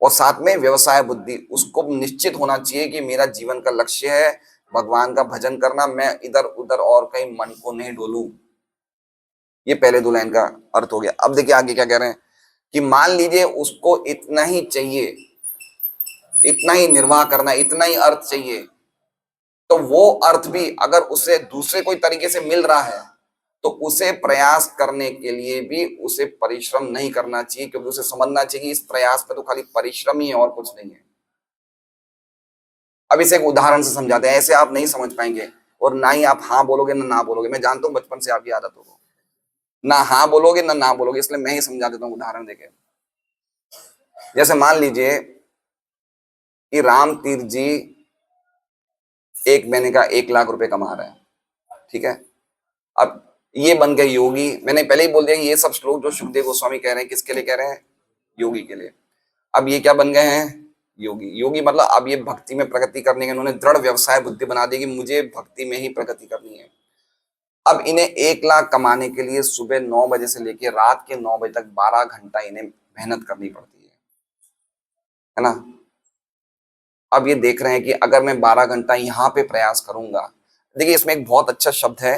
और साथ में व्यवसाय बुद्धि, उसको निश्चित होना चाहिए कि मेरा जीवन का लक्ष्य है भगवान का भजन करना, मैं इधर उधर और कहीं मन को नहीं डोलूं। ये पहले दो लाइन का अर्थ हो गया। अब देखिए आगे क्या कह रहे हैं कि मान लीजिए उसको इतना ही चाहिए, इतना ही निर्वाह करना, इतना ही अर्थ चाहिए, तो वो अर्थ भी अगर उसे दूसरे कोई तरीके से मिल रहा है तो उसे प्रयास करने के लिए भी उसे परिश्रम नहीं करना चाहिए, क्योंकि उसे समझना चाहिए कि इस प्रयास में तो खाली परिश्रम ही है और कुछ नहीं है। अब इसे एक उदाहरण से समझाते हैं, ऐसे आप नहीं समझ पाएंगे और ना ही आप हाँ बोलोगे ना बोलोगे। मैं जानता हूं बचपन से आपकी आदत होगी, ना हाँ बोलोगे ना बोलोगे, इसलिए मैं ही समझा देता हूँ उदाहरण देके। जैसे मान लीजिए कि राम तीर्थ जी एक महीने का 1 लाख रुपए कमा रहे हैं, ठीक है। अब ये बन गए योगी। मैंने पहले ही बोल दिया कि ये सब श्लोक जो सुखदेव गोस्वामी कह रहे हैं किसके लिए कह रहे हैं? योगी के लिए। अब ये क्या बन गए हैं? योगी। योगी मतलब अब ये भक्ति में प्रगति करने के उन्होंने दृढ़ व्यवसाय बुद्धि बना दी कि मुझे भक्ति में ही प्रगति करनी है। अब इन्हें 1 लाख कमाने के लिए सुबह 9 बजे से लेकर रात के 9 बजे तक 12 घंटा इन्हें मेहनत करनी पड़ती है ना। अब ये देख रहे हैं कि अगर मैं 12 घंटा यहाँ पे प्रयास करूंगा, देखिए इसमें एक बहुत अच्छा शब्द है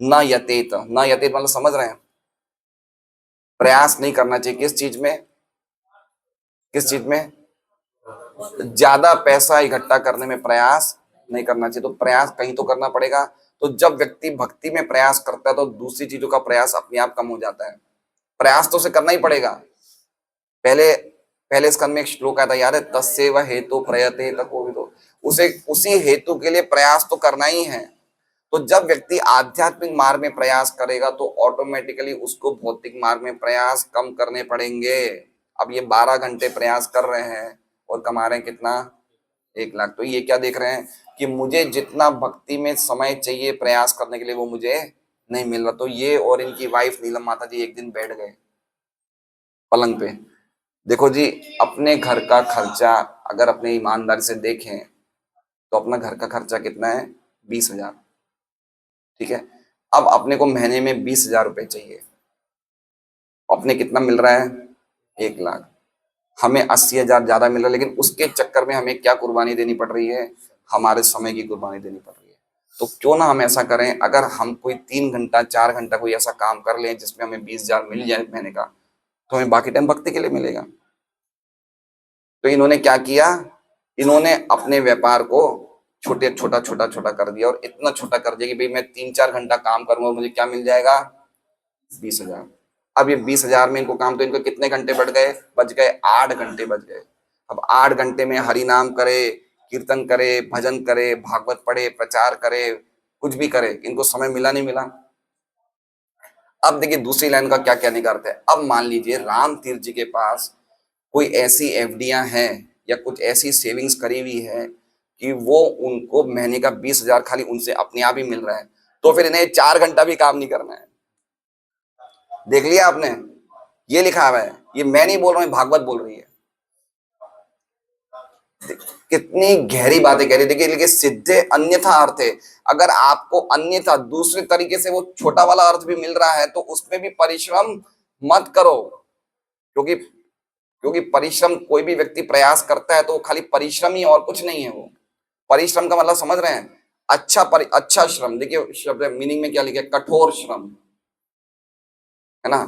न यतेत। न यतेत मतलब समझ रहे हैं? प्रयास नहीं करना चाहिए किस चीज में? किस चीज में? ज्यादा पैसा इकट्ठा करने में प्रयास नहीं करना चाहिए। तो प्रयास कहीं तो करना पड़ेगा। तो जब व्यक्ति भक्ति में प्रयास करता है तो दूसरी चीजों का प्रयास अपने आप कम हो जाता है। प्रयास तो उसे करना ही पड़ेगा। पहले पहले स्कंद में एक श्लोक आया था, याद है, तस्सेव हेतु प्रयते तपोविदो। उसे उसी हेतु के लिए प्रयास तो करना ही है। तो जब व्यक्ति आध्यात्मिक मार्ग में प्रयास करेगा तो ऑटोमेटिकली उसको भौतिक मार्ग में प्रयास कम करने पड़ेंगे। अब ये 12 घंटे प्रयास कर रहे हैं और कमा रहे हैं कितना? 1 लाख। तो ये क्या देख रहे हैं कि मुझे जितना भक्ति में समय चाहिए प्रयास करने के लिए वो मुझे नहीं मिल रहा। तो ये और इनकी वाइफ नीलम माता जी एक दिन बैठ गए पलंग पे, देखो जी, अपने घर का खर्चा अगर अपने ईमानदारी से देखें तो अपना घर का खर्चा कितना है? 20,000। ठीक है, अब अपने को महीने में 20,000 रुपए चाहिए, अपने कितना मिल रहा है? 1 लाख। हमें 80,000 ज्यादा मिल रहा है, लेकिन उसके चक्कर में हमें क्या कुर्बानी देनी पड़ रही है? हमारे समय की कुर्बानी देनी पड़ रही है। तो क्यों ना हम ऐसा करें, अगर हम कोई 3 घंटा 4 घंटा कोई ऐसा काम कर लें जिसमें हमें 20,000 मिल जाए महीने का, तो हमें बाकी टाइम भक्ति के लिए मिलेगा। तो इन्होंने क्या किया, इन्होंने अपने व्यापार को छोटा छोटा कर दिया, और इतना छोटा कर दिया कि भाई मैं 3-4 घंटा काम करूंगा मुझे क्या मिल जाएगा? 20,000। अब ये 20,000 में इनको काम, तो इनको कितने घंटे बच गए? 8 घंटे बच गए। अब 8 घंटे में हरि नाम करे, कीर्तन करे, भजन करे, भागवत पढ़े, प्रचार करे, कुछ भी करे, इनको समय मिला नहीं मिला? अब देखिए दूसरी लाइन का क्या कहने का अर्थ है। अब मान लीजिए राम तीर्थ जी के पास कोई ऐसी एफडियां हैं या कुछ ऐसी सेविंग्स करी हुई है कि वो उनको महीने का 20,000 खाली उनसे अपने आप ही मिल रहा है, तो फिर इन्हें 4 घंटा भी काम नहीं करना है। देख लिया आपने, ये लिखा हुआ है, ये मैं नहीं बोल रहा हूं, भागवत बोल रही है। कितनी गहरी बातें कह रही है। देखिए लिखे सिद्धे अन्यथा अर्थ है। अगर आपको अन्यथा दूसरे तरीके से वो छोटा वाला अर्थ भी मिल रहा है तो उसमें भी परिश्रम मत करो, क्योंकि परिश्रम, कोई भी व्यक्ति प्रयास करता है तो वो खाली परिश्रम ही, और कुछ नहीं है। वो परिश्रम का मतलब समझ रहे हैं? अच्छा श्रम। देखिए शब्द मीनिंग में क्या लिखा है? कठोर श्रम, है ना।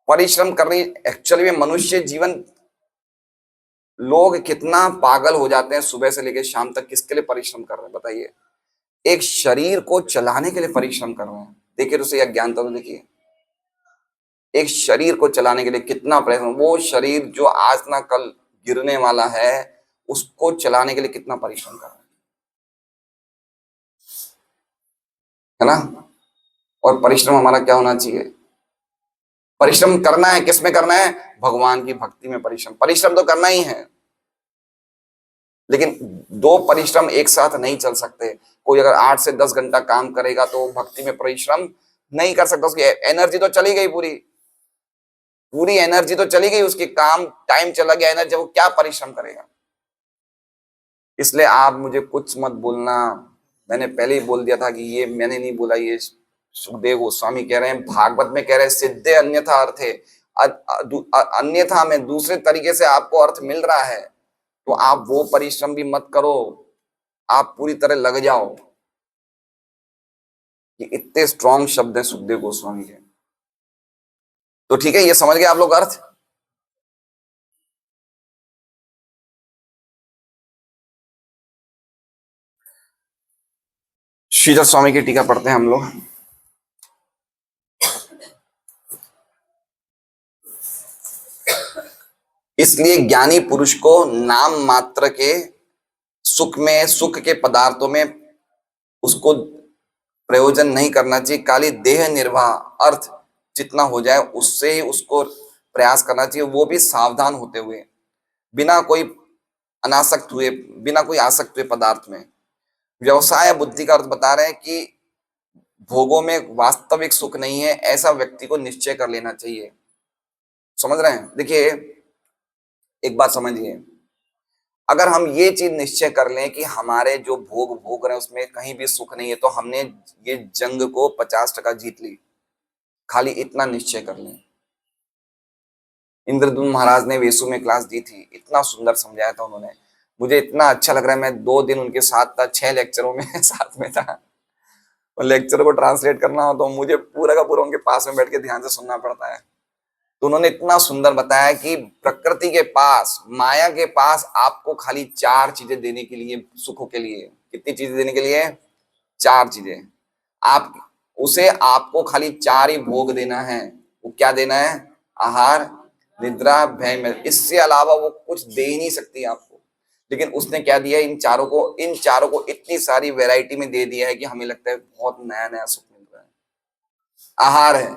परिश्रम करनी एक्चुअली में मनुष्य जीवन, लोग कितना पागल हो जाते हैं सुबह से लेकर शाम तक, किसके लिए परिश्रम कर रहे हैं बताइए? एक शरीर को चलाने के लिए परिश्रम कर रहे हैं। देखिए उसे अज्ञानता तो देखिए, एक शरीर को चलाने के लिए कितना परिश्रम, वो शरीर जो आज ना कल गिरने वाला है उसको चलाने के लिए कितना परिश्रम कर रहे है ना। और परिश्रम हमारा क्या होना चाहिए? परिश्रम करना है, किसमें करना है? भगवान की भक्ति में परिश्रम तो करना ही है। लेकिन दो परिश्रम एक साथ नहीं चल सकते। कोई अगर 8 से 10 घंटा काम करेगा तो भक्ति में परिश्रम नहीं कर सकता, उसकी एनर्जी तो चली गई, पूरी एनर्जी तो चली गई उसकी, काम टाइम चला गया, एनर्जी, वो क्या परिश्रम करेगा? इसलिए आप मुझे कुछ मत बोलना, मैंने पहले ही बोल दिया था कि ये मैंने नहीं बोला, ये सुखदेव गोस्वामी कह रहे हैं, भागवत में कह रहे हैं सिद्धे अन्यथा अर्थ है। अन्यथा में दूसरे तरीके से आपको अर्थ मिल रहा है तो आप वो परिश्रम भी मत करो, आप पूरी तरह लग जाओ। ये इतने स्ट्रॉन्ग शब्द है सुखदेव गोस्वामी के। तो ठीक है, ये समझ गए आप लोग अर्थ? श्रीधर स्वामी की टीका पढ़ते हैं हम लोग। इसलिए ज्ञानी पुरुष को नाम मात्र के सुख के पदार्थों में उसको प्रयोजन नहीं करना चाहिए। खाली देह निर्वाह अर्थ जितना हो जाए उससे ही उसको प्रयास करना चाहिए, वो भी सावधान होते हुए, बिना कोई बिना कोई आसक्त हुए पदार्थ में। व्यवसाय बुद्धि का अर्थ बता रहे हैं कि भोगों में वास्तविक सुख नहीं है, ऐसा व्यक्ति को निश्चय कर लेना चाहिए। समझ रहे हैं? देखिए एक बात समझिए, अगर हम ये चीज निश्चय कर लें कि हमारे जो भोग रहे हैं उसमें कहीं भी सुख नहीं है, तो हमने ये जंग को 50% जीत ली। खाली इतना निश्चय कर लें। इंद्रदुम्न महाराज ने वेसु में क्लास दी थी, इतना सुंदर समझाया था उन्होंने, मुझे इतना अच्छा लग रहा है। मैं 2 दिन उनके साथ था, 6 लेक्चरों में साथ में था। और लेक्चर को ट्रांसलेट करना हो तो मुझे पूरा का पूरा उनके पास में बैठ के ध्यान से सुनना पड़ता है। तो उन्होंने इतना सुंदर बताया कि प्रकृति के पास, माया के पास आपको खाली 4 चीजें देने के लिए, सुखों के लिए, कितनी चीजें देने के लिए? 4 चीजें। आप उसे आपको खाली 4 ही भोग देना है। वो क्या देना है? आहार, निद्रा, भय में, इससे अलावा वो कुछ दे ही नहीं सकती आपको। लेकिन उसने क्या दिया? इन चारों को इतनी सारी वैरायटी में दे दिया है कि हमें लगता है बहुत नया नया सुख मिल रहा है। आहार है,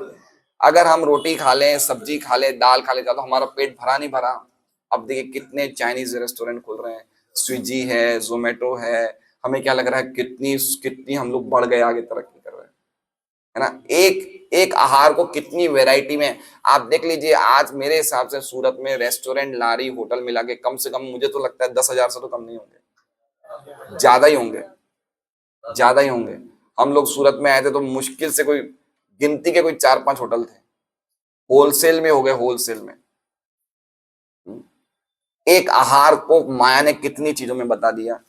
अगर हम रोटी खा लें, सब्जी खा लें, दाल खा लें, तो हमारा पेट भरा नहीं भरा? अब देखिए कितने चाइनीज रेस्टोरेंट खुल रहे हैं, स्विगी है, जोमेटो है। हमें क्या लग रहा है कितनी कितनी हम लोग बढ़ गए, आगे तरक्की कर रहे हैं, है ना? एक एक आहार को कितनी वैरायटी में आप देख लीजिए। आज मेरे हिसाब से सूरत में रेस्टोरेंट, लारी, होटल मिला के कम से कम मुझे तो लगता है 10,000 से तो कम नहीं होंगे, ज्यादा ही होंगे, ज्यादा ही होंगे। हम लोग सूरत में आए थे तो मुश्किल से कोई गिनती के कोई 4-5 होटल थे, होलसेल में हो गए, होलसेल में। एक आहार को माया ने कितनी चीजों में बता दिया,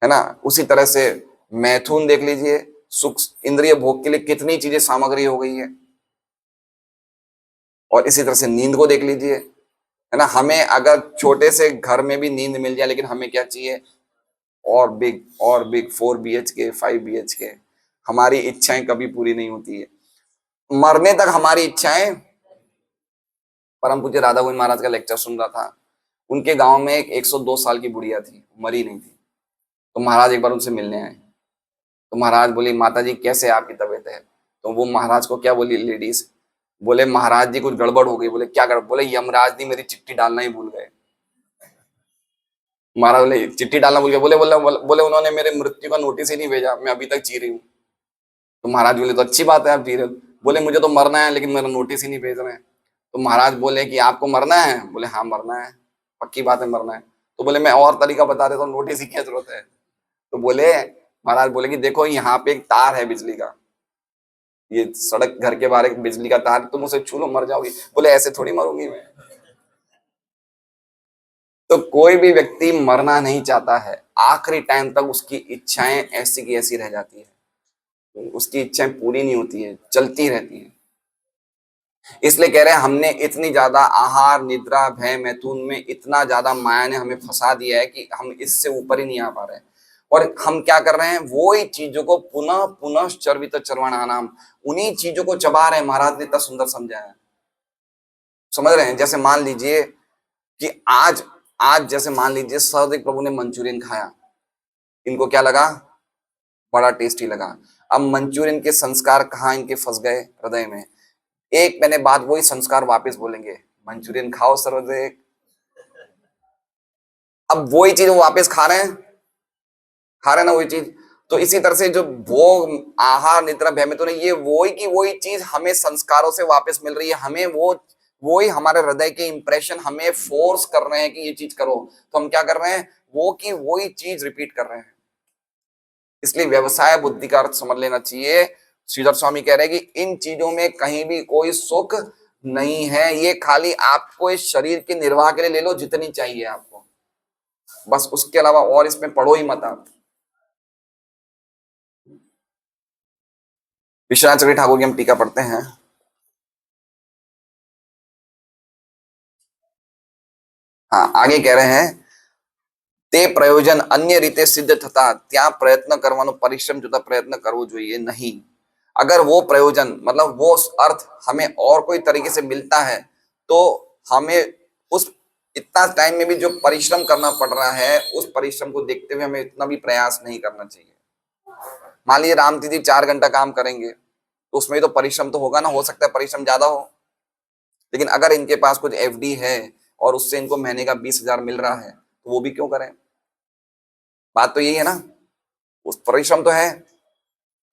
है ना? उसी तरह से मैथुन देख लीजिए, सुख इंद्रिय भोग के लिए कितनी चीजें सामग्री हो गई है। और इसी तरह से नींद को देख लीजिए, है ना? हमें अगर छोटे से घर में भी नींद मिल जाए, लेकिन हमें क्या चाहिए? और बिग 4 BHK, 5 BHK। हमारी इच्छाएं कभी पूरी नहीं होती है, मरने तक हमारी इच्छाएं। परम पूज्य राधा गोविंद महाराज का लेक्चर सुन रहा था। उनके गांव में एक 102 साल की बुढ़िया थी, मरी नहीं थी। तो महाराज एक बार उनसे मिलने आए। तो महाराज बोली, माता जी कैसे आपकी तबीयत है? तो वो महाराज को क्या बोली लेडीज? बोले, महाराज जी कुछ गड़बड़ हो गई। बोले, क्या गड़बड़? बोले, यमराज जी मेरी चिट्ठी डालना ही भूल गए। महाराज बोले, चिट्ठी डालना भूल गए? बोले बोले बोले उन्होंने मेरे मृत्यु का नोटिस ही नहीं भेजा, मैं अभी तक जी रही हूँ। तो महाराज बोले, तो अच्छी बात है आप जी रहे हो। बोले, मुझे तो मरना है, लेकिन मेरा नोटिस ही नहीं भेज रहे हैं। तो महाराज बोले कि आपको मरना है? बोले, हाँ मरना है, पक्की बात है मरना है। तो बोले, मैं और तरीका बता देता हूँ, नोटिस की क्या जरूरत है? तो बोले, महाराज बोले कि देखो यहाँ पे एक तार है बिजली का, ये सड़क घर के बाहर एक बिजली का तार, तुम उसे छू लो मर जाओगी। बोले, ऐसे थोड़ी मरूंगी मैं। तो कोई भी व्यक्ति मरना नहीं चाहता है, आखिरी टाइम तक उसकी इच्छाएं ऐसी की ऐसी रह जाती है, उसकी इच्छाएं पूरी नहीं होती है, चलती रहती है। इसलिए कह रहे हैं हमने इतनी ज्यादा आहार, निद्रा, भय, मैथुन में इतना ज्यादा माया ने हमें फंसा दिया है कि हम इससे ऊपर ही नहीं आ पा रहे हैं। और हम क्या कर रहे हैं? वो ही चीजों को पुनः पुनः चर्वित चर्वणानाम, उन्हीं चीजों को चबा रहे हैं। महाराज ने इतना सुंदर समझाया है, समझ रहे हैं? जैसे मान लीजिए कि आज आज जैसे मान लीजिए सहदेव प्रभु ने मंचूरियन खाया, इनको क्या लगा? बड़ा टेस्टी लगा। अब मंचूरियन के संस्कार कहाँ इनके फंस गए? हृदय में। एक महीने बाद वही संस्कार वापस बोलेंगे, मंचूरियन खाओ सर्वदेव। अब वही चीज वो वापस खा रहे हैं ना वही चीज। तो इसी तरह से जो भोग, आहार, निद्रा, भय में तो नहीं, ये वही की वही चीज हमें संस्कारों से वापस मिल रही है। हमें वही हमारे हृदय के इंप्रेशन हमें फोर्स कर रहे हैं कि ये चीज करो। तो हम क्या कर रहे हैं? वो की वही चीज रिपीट कर रहे हैं। इसलिए व्यवसाय बुद्धि का अर्थ समझ लेना चाहिए। श्रीधर स्वामी कह रहे हैं कि इन चीजों में कहीं भी कोई सुख नहीं है, ये खाली आपको इस शरीर के निर्वाह के लिए ले लो जितनी चाहिए आपको, बस उसके अलावा और इसमें पढ़ो ही मत आप। विश्वनाथ चक्रवर्ती ठाकुर की हम टीका पढ़ते हैं। हाँ, आगे कह रहे हैं, તે પ્રયોજન अन्य રીતે सिद्ध થતા ત્યાં प्रयत्न કરવાનો परिश्रम जुदा प्रयत्न करવો જોઈએ नहीं। अगर वो प्रयोजन मतलब वो अर्थ हमें और कोई तरीके से मिलता है तो हमें उस इतना टाइम में भी जो परिश्रम करना पड़ रहा है, उस परिश्रम को देखते हुए हमें इतना भी प्रयास नहीं करना चाहिए। मान लीजिए राम दीदी 4 घंटा काम करेंगे तो उसमें तो परिश्रम तो होगा ना, हो सकता है परिश्रम ज्यादा हो। लेकिन अगर इनके पास कुछ FD है और उससे इनको महीने का 20,000 मिल रहा है तो वो भी क्यों करें? बात तो यही है ना, उस परिश्रम तो है।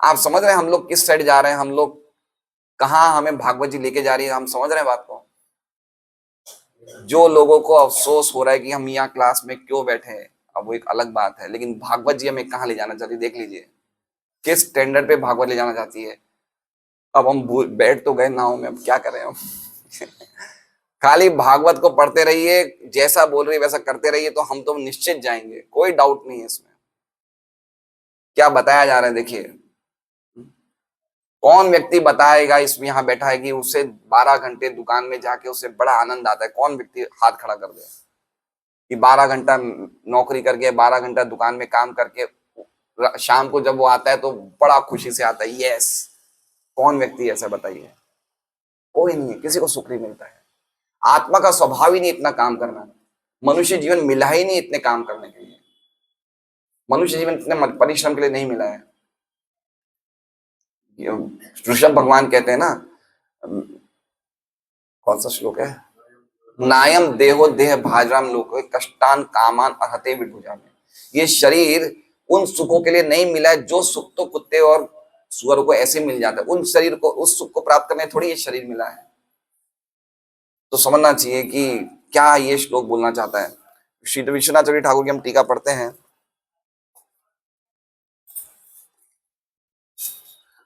आप समझ रहे हैं हम लोग किस साइड जा रहे हैं? हम लोग कहाँ हमें भागवत जी लेके जा रही है? हम समझ रहे हैं बात को? जो लोगों को अफसोस हो रहा है कि हम यहाँ क्लास में क्यों बैठे हैं, अब वो एक अलग बात है, लेकिन भागवत जी हमें कहाँ ले जाना चाहती है देख लीजिए, किस स्टैंडर्ड पे भागवत ले जाना चाहती है। अब हम बैठ तो गए नाव में, अब क्या करें हम? खाली भागवत को पढ़ते रहिए, जैसा बोल रही है वैसा करते रहिए, तो हम तो निश्चित जाएंगे, कोई डाउट नहीं है इसमें। क्या बताया जा रहा है देखिए, कौन व्यक्ति बताएगा इसमें यहाँ बैठा है कि उसे 12 घंटे दुकान में जाके उसे बड़ा आनंद आता है? कौन व्यक्ति हाथ खड़ा कर दे? कि 12 घंटा नौकरी करके 12 घंटा दुकान में काम करके शाम को जब वो आता है तो बड़ा खुशी से आता है। यस, कौन व्यक्ति ऐसा बताइए? कोई नहीं है, किसी को सुख नहीं मिलता है। आत्मा का स्वभाव ही नहीं इतना काम करना। मनुष्य जीवन मिला ही नहीं इतने काम करने के लिए। मनुष्य जीवन इतने परिश्रम के लिए नहीं मिला है। ऋषभ भगवान कहते हैं ना, कौन सा श्लोक है? नायम देहो देह भाजराम लोक कष्टान कामान अर्हते विभुजा में। ये शरीर उन सुखों के लिए नहीं मिला है जो सुख तो कुत्ते और सुअर को ऐसे मिल जाता है। उन शरीर को, उस सुख को प्राप्त करने थोड़ी ये शरीर मिला है। तो समझना चाहिए कि क्या ये श्लोक बोलना चाहता है। श्री विश्वनाथ चक्रवर्ती ठाकुर की हम टीका पढ़ते हैं,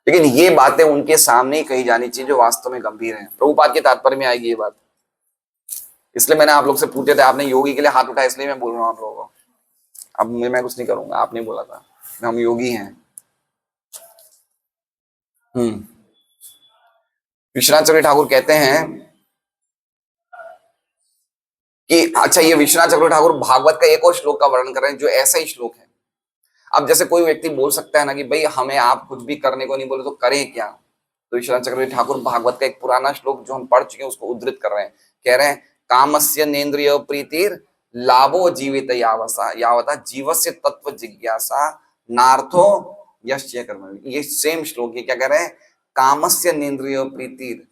लेकिन ये बातें उनके सामने ही कही जानी चाहिए जो वास्तव में गंभीर हैं। प्रभुपाद के तात्पर्य में आएगी ये बात। इसलिए मैंने आप लोग से पूछे थे, आपने योगी के लिए हाथ उठाया, इसलिए मैं बोल रहा हूँ आप लोगों को। अब मैं कुछ नहीं करूंगा, आपने बोला था हम योगी हैं। विश्वनाथ चक्रवर्ती ठाकुर कहते हैं कि अच्छा, ये विश्वनाथ चक्रवर्ती ठाकुर भागवत का एक और श्लोक का वर्णन कर रहे हैं जो ऐसा ही श्लोक है। अब जैसे कोई व्यक्ति बोल सकता है ना कि भाई हमें आप कुछ भी करने को नहीं बोले तो करें क्या? तो विश्वनाथ चक्रवर्ती ठाकुर भागवत का एक पुराना श्लोक जो हम पढ़ चुके हैं उसको उद्धृत कर रहे हैं। कह रहे हैं कामस्य नेन्द्रिय प्रीतिर लाभो जीवित यावता जीवस्य तत्व जिज्ञासा नार्थो यश्य कर्म। ये सेम श्लोक है। क्या कह रहे हैं? कामस्य नेन्द्रिय प्रीतिर,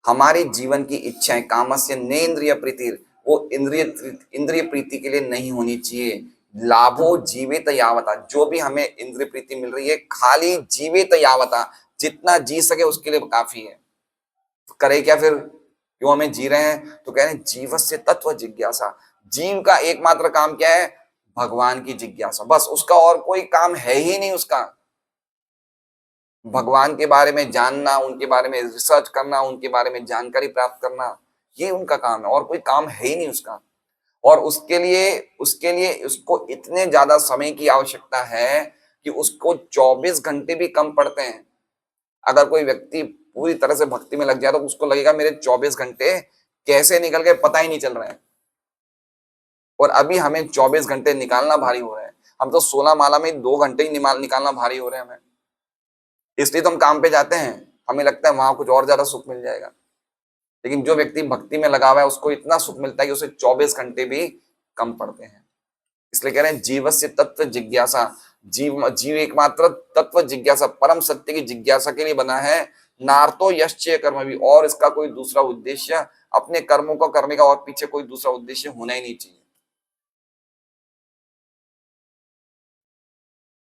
हमारी जीवन की इच्छाएं, कामस्य नेन्द्रिय प्रीतिर, वो इंद्रिय प्रीति के लिए नहीं होनी चाहिए। लाभो जीवित यावता, जो भी हमें इंद्रिय प्रीति मिल रही है खाली जीवित यावता, जितना जी सके उसके लिए काफी है। करे क्या फिर? क्यों हमें जी रहे हैं? तो कह रहे हैं जीवस्य तत्व जिज्ञासा। जीव का एकमात्र काम क्या है? भगवान की जिज्ञासा, बस। उसका और कोई काम है ही नहीं। उसका भगवान के बारे में जानना, उनके बारे में रिसर्च करना, उनके बारे में जानकारी प्राप्त करना, ये उनका काम है। और कोई काम है ही नहीं उसका। और उसके लिए उसको इतने ज्यादा समय की आवश्यकता है कि उसको 24 घंटे भी कम पड़ते हैं। अगर कोई व्यक्ति पूरी तरह से भक्ति में लग जाए तो उसको लगेगा मेरे 24 घंटे कैसे निकल गए पता ही नहीं चल रहा है। और अभी हमें 24 घंटे निकालना भारी हो रहा है। हम तो 16 माला में 2 घंटे ही निकालना भारी हो रहे हैं हमें। इसलिए तो हम काम पे जाते हैं, हमें लगता है वहां कुछ और ज्यादा सुख मिल जाएगा। लेकिन जो व्यक्ति भक्ति में लगा हुआ है उसको इतना सुख मिलता है कि उसे 24 घंटे भी कम पड़ते हैं। इसलिए कह रहे हैं जीवस्य तत्व जिज्ञासा। जीव एकमात्र तत्व जिज्ञासा, परम सत्य की जिज्ञासा के लिए बना है। नार्तो यश्चय कर्म भी, और इसका कोई दूसरा उद्देश्य, अपने कर्मों को करने का और पीछे कोई दूसरा उद्देश्य होना ही नहीं चाहिए।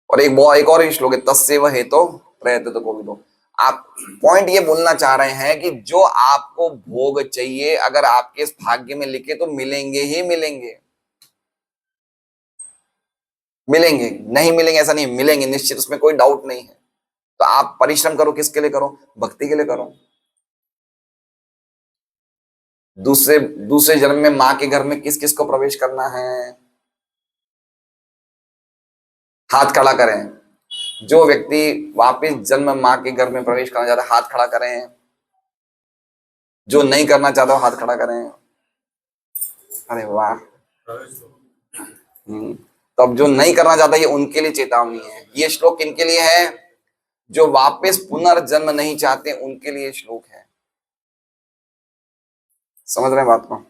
और एक और श्लोक है, तस्सेव हेतो प्रयततो कोविदो। आप पॉइंट ये बोलना चाह रहे हैं कि जो आपको भोग चाहिए अगर आपके इस भाग्य में लिखे तो मिलेंगे ही मिलेंगे। मिलेंगे, नहीं मिलेंगे ऐसा नहीं, मिलेंगे निश्चित, उसमें कोई डाउट नहीं है। तो आप परिश्रम करो, किसके लिए करो? भक्ति के लिए करो। दूसरे जन्म में मां के घर में किस किस को प्रवेश करना है? हाथ खड़ा करें। जो व्यक्ति वापस जन्म मां के घर में प्रवेश करना चाहता है हाथ खड़ा करें। जो नहीं करना चाहता हाथ खड़ा करें। अरे वाह। तो अब जो नहीं करना चाहता ये उनके लिए चेतावनी है। ये श्लोक किनके लिए है? जो वापस पुनर्जन्म नहीं चाहते उनके लिए श्लोक है। समझ रहे हैं बात को?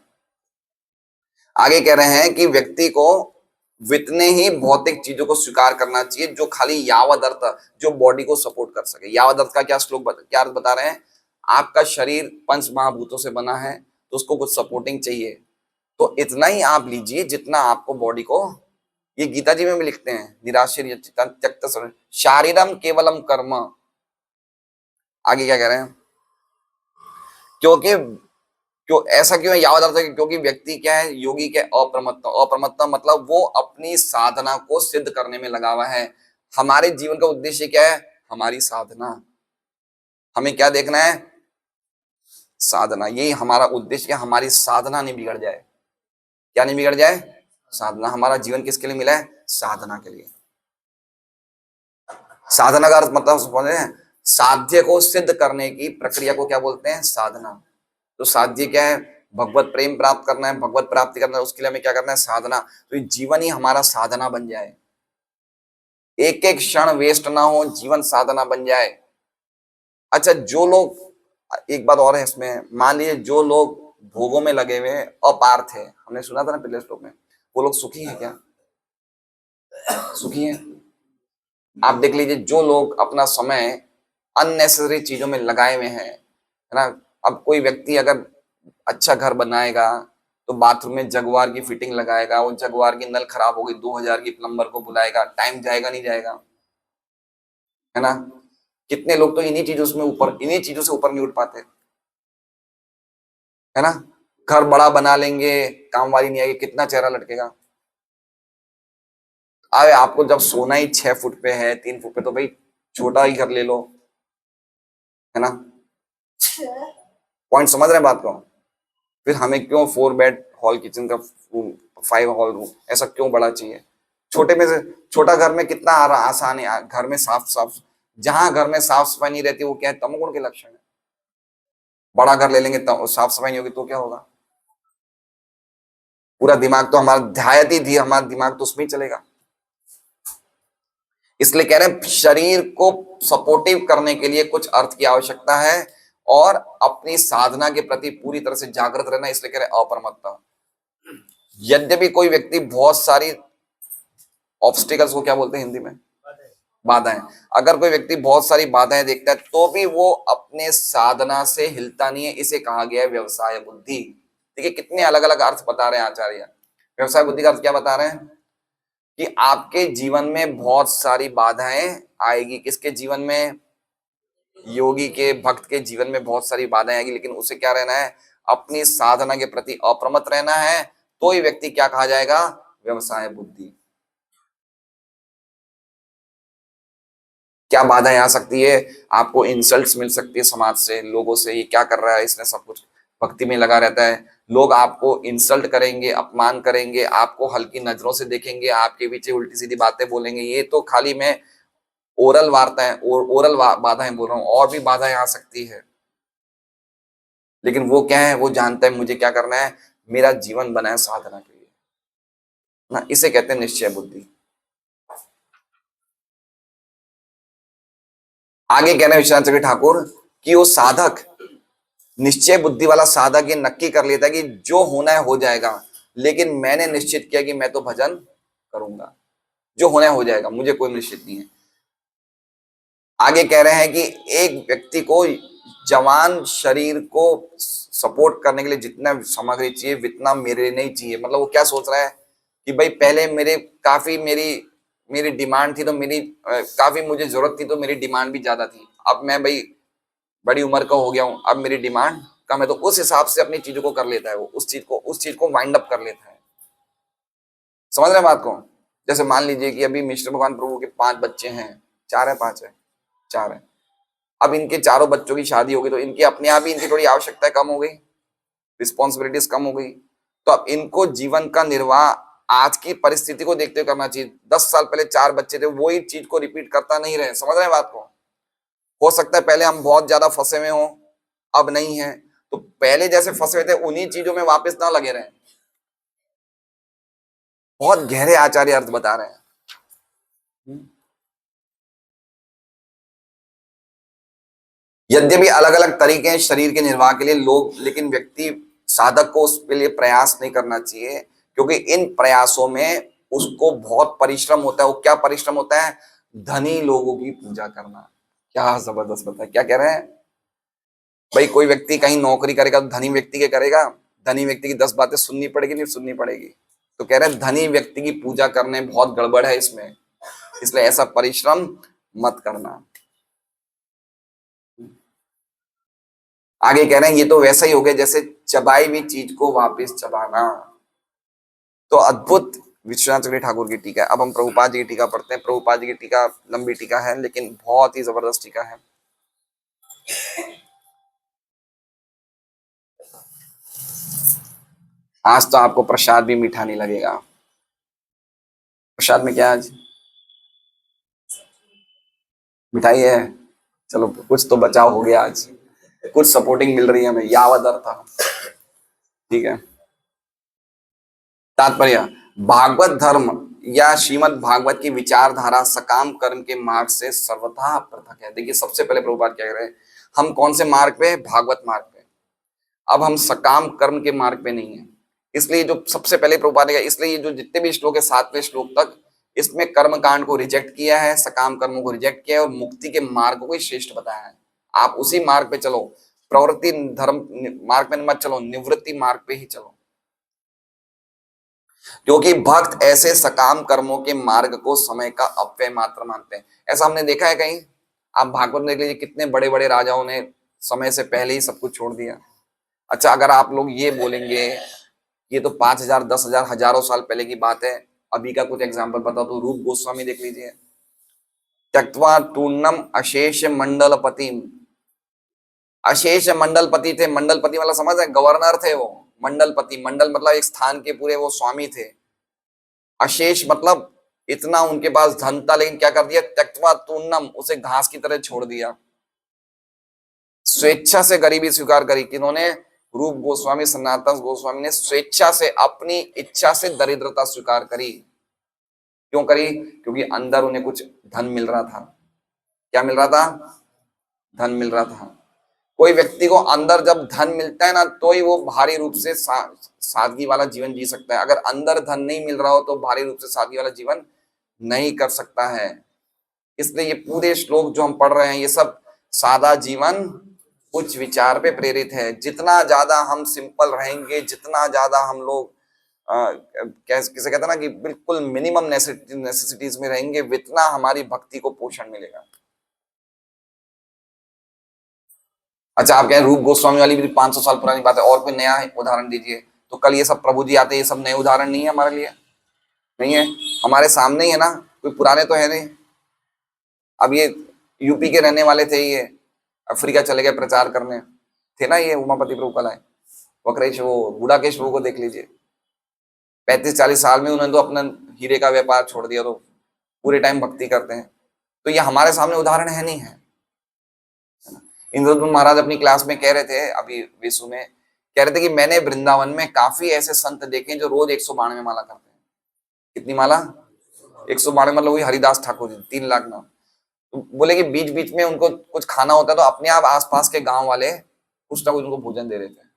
आगे कह रहे हैं कि व्यक्ति को वितने ही भौतिक चीजों को स्वीकार करना चाहिए जो खाली यावद अर्थ, जो बॉडी को सपोर्ट कर सके। यावद अर्थ का क्या क्या अर्थ बता रहे हैं? आपका शरीर 5 महाभूतों से बना है तो उसको कुछ सपोर्टिंग चाहिए। तो इतना ही आप लीजिए जितना आपको बॉडी को, ये गीता जी में भी लिखते हैं, निराशीर त्यक्त शारीरम केवलम कर्म। आगे क्या कह रहे हैं? क्यों ऐसा क्यों है? यावद अर्थ है क्योंकि व्यक्ति क्या है? योगी क्या? अप्रमत्त मतलब वो अपनी साधना को सिद्ध करने में लगा हुआ है। हमारे जीवन का उद्देश्य क्या है? हमारी साधना। हमें क्या देखना है? साधना। यही हमारा उद्देश्य है। हमारी साधना नहीं बिगड़ जाए। क्या नहीं बिगड़ जाए? साधना। हमारा जीवन किसके लिए मिला है? साधना के लिए। साधना का अर्थ मतलब समझ हैं? साध्य को सिद्ध करने की प्रक्रिया को क्या बोलते हैं? साधना। तो साध्य क्या है? भगवत प्रेम प्राप्त करना है, भगवत प्राप्ति करना है, उसके लिए हमें क्या करना है? साधना। तो ये जीवन ही हमारा साधना बन जाए, एक एक क्षण वेस्ट ना हो, जीवन साधना बन जाए। अच्छा, जो लोग, एक बात और है इसमें, मान लीजिए जो लोग भोगों में लगे हुए हैं, अपार्थ है, हमने सुना था ना पिछले श्लोक में, वो लोग सुखी हैं क्या? सुखी हैं? आप देख लीजिए, जो लोग अपना समय अननेसेसरी चीजों में लगाए हुए हैं, है ना। अब कोई व्यक्ति अगर अच्छा घर बनाएगा तो बाथरूम में जगुआर की फिटिंग लगाएगा, वो जगुआर की नल खराब हो गई, 2000 की प्लम्बर को बुलाएगा, टाइम जाएगा नहीं जाएगा, है ना। कितने लोग तो इन्हीं चीजों से ऊपर नहीं उठ पाते, है ना। घर बड़ा बना लेंगे, काम वाली नहीं आएगी, कितना चेहरा लटकेगा। अरे आपको जब सोना ही 6 फुट पे है, 3 फुट पे, तो भाई छोटा ही घर ले लो, है ना। पॉइंट समझ रहे हैं बात को? फिर हमें क्यों 4 बेड हॉल किचन का रूम, 5 हॉल रूम, ऐसा क्यों बड़ा चाहिए? छोटे में से छोटा घर में कितना आसान है, घर में साफ साफ, जहां घर में साफ सफाई नहीं रहती वो क्या है? तमोगुण के लक्षण है। बड़ा घर ले लेंगे तो साफ सफाई नहीं होगी तो क्या होगा? पूरा दिमाग तो हमारा ध्यायत ही हमारा दिमाग तो उसमें ही चलेगा। इसलिए कह रहे हैं शरीर को सपोर्टिव करने के लिए कुछ अर्थ की आवश्यकता है, और अपनी साधना के प्रति पूरी तरह से जागृत रहना, इसलिए कह रहे हैं अपरमत्ता। यद्यपि कोई व्यक्ति बहुत सारी ऑब्स्टिकल्स को क्या बोलते हैं हिंदी में? बाधाएं। अगर कोई व्यक्ति बहुत सारी बाधाएं देखता है तो भी वो अपने साधना से हिलता नहीं है, इसे कहा गया है व्यवसाय बुद्धि। देखिए कितने अलग अलग अर्थ बता रहे हैं आचार्य। व्यवसाय बुद्धि का अर्थ क्या बता रहे हैं? कि आपके जीवन में बहुत सारी बाधाएं आएगी। किसके जीवन में? योगी के, भक्त के जीवन में बहुत सारी बाधाएं आएगी, लेकिन उसे क्या रहना है? अपनी साधना के प्रति अप्रमत्त रहना है। तो ही व्यक्ति क्या कहा जाएगा? व्यवसाय बुद्धि। क्या बाधाएं आ सकती है? आपको इंसल्ट्स मिल सकती है समाज से, लोगों से, ये क्या कर रहा है, इसने सब कुछ भक्ति में लगा रहता है। लोग आपको इंसल्ट करेंगे, अपमान करेंगे, आपको हल्की नजरों से देखेंगे, आपके पीछे उल्टी सीधी बातें बोलेंगे। ये तो खाली मैं ओरल वार्ताएं और बाधाएं बोल रहा हूं, और भी बाधाएं आ सकती है। लेकिन वो क्या है? वो जानता है मुझे क्या करना है, मेरा जीवन बना है साधना के लिए ना। इसे कहते हैं निश्चय बुद्धि। आगे कहना है विश्वनाथ चक्रवर्ती ठाकुर कि वो साधक, निश्चय बुद्धि वाला साधक ये नक्की कर लेता है कि जो होना है हो जाएगा, लेकिन मैंने निश्चित किया कि मैं तो भजन करूंगा, जो होना है हो जाएगा, मुझे कोई निश्चित नहीं है। आगे कह रहे हैं कि एक व्यक्ति को जवान शरीर को सपोर्ट करने के लिए जितना सामग्री चाहिए उतना मेरे नहीं चाहिए। मतलब वो क्या सोच रहा है कि भाई पहले मेरे काफी मेरी मेरी डिमांड थी, तो मेरी काफी मुझे जरूरत थी, तो मेरी डिमांड भी ज्यादा थी। अब मैं भाई बड़ी उम्र का हो गया हूं, अब मेरी डिमांड कम है, तो उस हिसाब से अपनी चीजों को कर लेता है। वो उस चीज को वाइंड अप कर लेता है। समझ रहे हैं बात को? जैसे मान लीजिए कि अभी मिश्र भगवान प्रभु के 5 बच्चे हैं, 4 है, 5 है, 4 है। अब इनके चारों बच्चों की शादी हो गई, तो इनकी अपने आप ही इनकी थोड़ी आवश्यकताएं कम हो गई, रिस्पॉन्सिबिलिटीज कम हो गई। तो अब इनको जीवन का निर्वाह आज की परिस्थिति को देखते हुए करना चाहिए। 10 साल पहले 4 बच्चे थे, वही चीज को रिपीट करता नहीं रहे। समझ रहे हैं बात को? हो सकता है पहले हम बहुत ज्यादा फंसे हुए हों, अब नहीं है, तो पहले जैसे फंसे हुए थे उन्हीं चीजों में वापस ना लगे रहें। बहुत गहरे आचार्य अर्थ बता रहे हैं। यद्यपि अलग अलग तरीके हैं शरीर के निर्वाह के लिए लोग, लेकिन व्यक्ति साधक को उसके लिए प्रयास नहीं करना चाहिए, क्योंकि इन प्रयासों में उसको बहुत परिश्रम होता है। वो क्या परिश्रम होता है? धनी लोगों की पूजा करना। क्या जबरदस्त बताया, क्या कह रहे हैं भाई? कोई व्यक्ति कहीं नौकरी करेगा तो धनी व्यक्ति के करेगा, धनी व्यक्ति की 10 बातें सुननी पड़ेगी, नहीं सुननी पड़ेगी? तो कह रहे हैं धनी व्यक्ति की पूजा करने में बहुत गड़बड़ है इसमें, इसलिए ऐसा परिश्रम मत करना। आगे कह रहे हैं ये तो वैसा ही हो गया जैसे चबाई हुई चीज को वापस चबाना। तो अद्भुत विश्वनाथ चक्रवर्ती ठाकुर की टीका है। अब हम प्रभुपाद जी की टीका पढ़ते हैं। प्रभुपाद जी की टीका लंबी टीका है, लेकिन बहुत ही जबरदस्त टीका है। आज तो आपको प्रसाद भी मीठा नहीं लगेगा। प्रसाद में क्या आज मिठाई है? चलो कुछ तो बचाव हो गया आज, कुछ सपोर्टिंग मिल रही है हमें। यावद अर्थ ठीक है। तात्पर्य, भागवत धर्म या श्रीमद् भागवत की विचारधारा सकाम कर्म के मार्ग से सर्वथा पृथक है। देखिए सबसे पहले प्रभुपाद क्या कह रहे हैं, हम कौन से मार्ग पे, भागवत मार्ग पे। अब हम सकाम कर्म के मार्ग पे नहीं है। इसलिए जो सबसे पहले प्रभुपाद ने कहा, इसलिए जो जितने भी श्लोक है 7वें श्लोक तक, इसमें कर्म कांड को रिजेक्ट किया है, सकाम कर्मों को रिजेक्ट किया है और मुक्ति के मार्ग को ही श्रेष्ठ बताया है। आप उसी मार्ग पे चलो, प्रवृत्ति धर्म मार्ग में मत चलो, निवृत्ति मार्ग पे ही चलो। क्योंकि भक्त ऐसे सकाम कर्मों के मार्ग को समय का अपव्यय मात्र मानते हैं। ऐसा हमने देखा है कहीं? आप भागवत में देख लीजिए, कितने बड़े बड़े राजाओं ने समय से पहले ही सब कुछ छोड़ दिया। अच्छा, अगर आप लोग ये बोलेंगे ये तो 5000 10,000 हजारों साल पहले की बात है, अभी का कुछ एग्जाम्पल बताओ तो रूप गोस्वामी देख लीजिए, त्यक्त्वा तूर्णम अशेष मंडलपतिम। अशेष मंडलपति थे, मंडलपति वाला समझ है, गवर्नर थे वो। मंडलपति, मंडल मतलब एक स्थान के पूरे वो स्वामी थे। अशेष मतलब इतना उनके पास धन था, लेकिन क्या कर दिया, त्यक्त्वा तूर्णम, उसे घास की तरह छोड़ दिया। स्वेच्छा से गरीबी स्वीकार करी। किन्होंने? रूप गोस्वामी, सनातन गोस्वामी ने स्वेच्छा से, अपनी इच्छा से दरिद्रता स्वीकार करी। क्यों करी? क्योंकि अंदर उन्हें कुछ धन मिल रहा था। क्या मिल रहा था? धन मिल रहा था। कोई व्यक्ति को अंदर जब धन मिलता है ना, तो ही वो भारी रूप से सादगी वाला जीवन जी सकता है। अगर अंदर धन नहीं मिल रहा हो तो भारी रूप से सादगी वाला जीवन नहीं कर सकता है। इसलिए ये पूरे श्लोक जो हम पढ़ रहे हैं, ये सब सादा जीवन उच्च विचार पे प्रेरित है। जितना ज्यादा हम सिंपल रहेंगे, जितना ज्यादा हम लोग किसे कहते हैं ना कि बिल्कुल मिनिमम नेसेसिटीज में रहेंगे, उतना हमारी भक्ति को पोषण मिलेगा। अच्छा, आप कहें रूप गोस्वामी वाली भी 500 साल पुरानी बात है, और कोई नया उदाहरण दीजिए। तो कल ये सब प्रभु जी आते, ये सब नए उदाहरण नहीं है हमारे लिए, नहीं है, हमारे सामने ही है ना, कोई पुराने तो है नहीं। अब ये यूपी के रहने वाले थे, ये अफ्रीका चले गए प्रचार करने, थे ना ये उमापति प्रभु कल आए, वक्रेश वो गुड़ाकेश प्रभु को देख लीजिए, 35-40 साल में उन्होंने तो अपना हीरे का व्यापार छोड़ दिया, तो पूरे टाइम भक्ति करते हैं। तो ये हमारे सामने उदाहरण है नहीं है। इंद्रद्युम्न महाराज अपनी क्लास में कह रहे थे, अभी विशु में कह रहे थे कि मैंने वृंदावन में काफी ऐसे संत देखे जो रोज 192 माला करते हैं। कितनी माला? 192, मतलब वही हरिदास ठाकुर जी, 3 लाख नाम। तो बोले कि बीच बीच में उनको कुछ खाना होता है तो अपने आप आसपास के गांव वाले कुछ ना कुछ उनको भोजन दे रहे थे।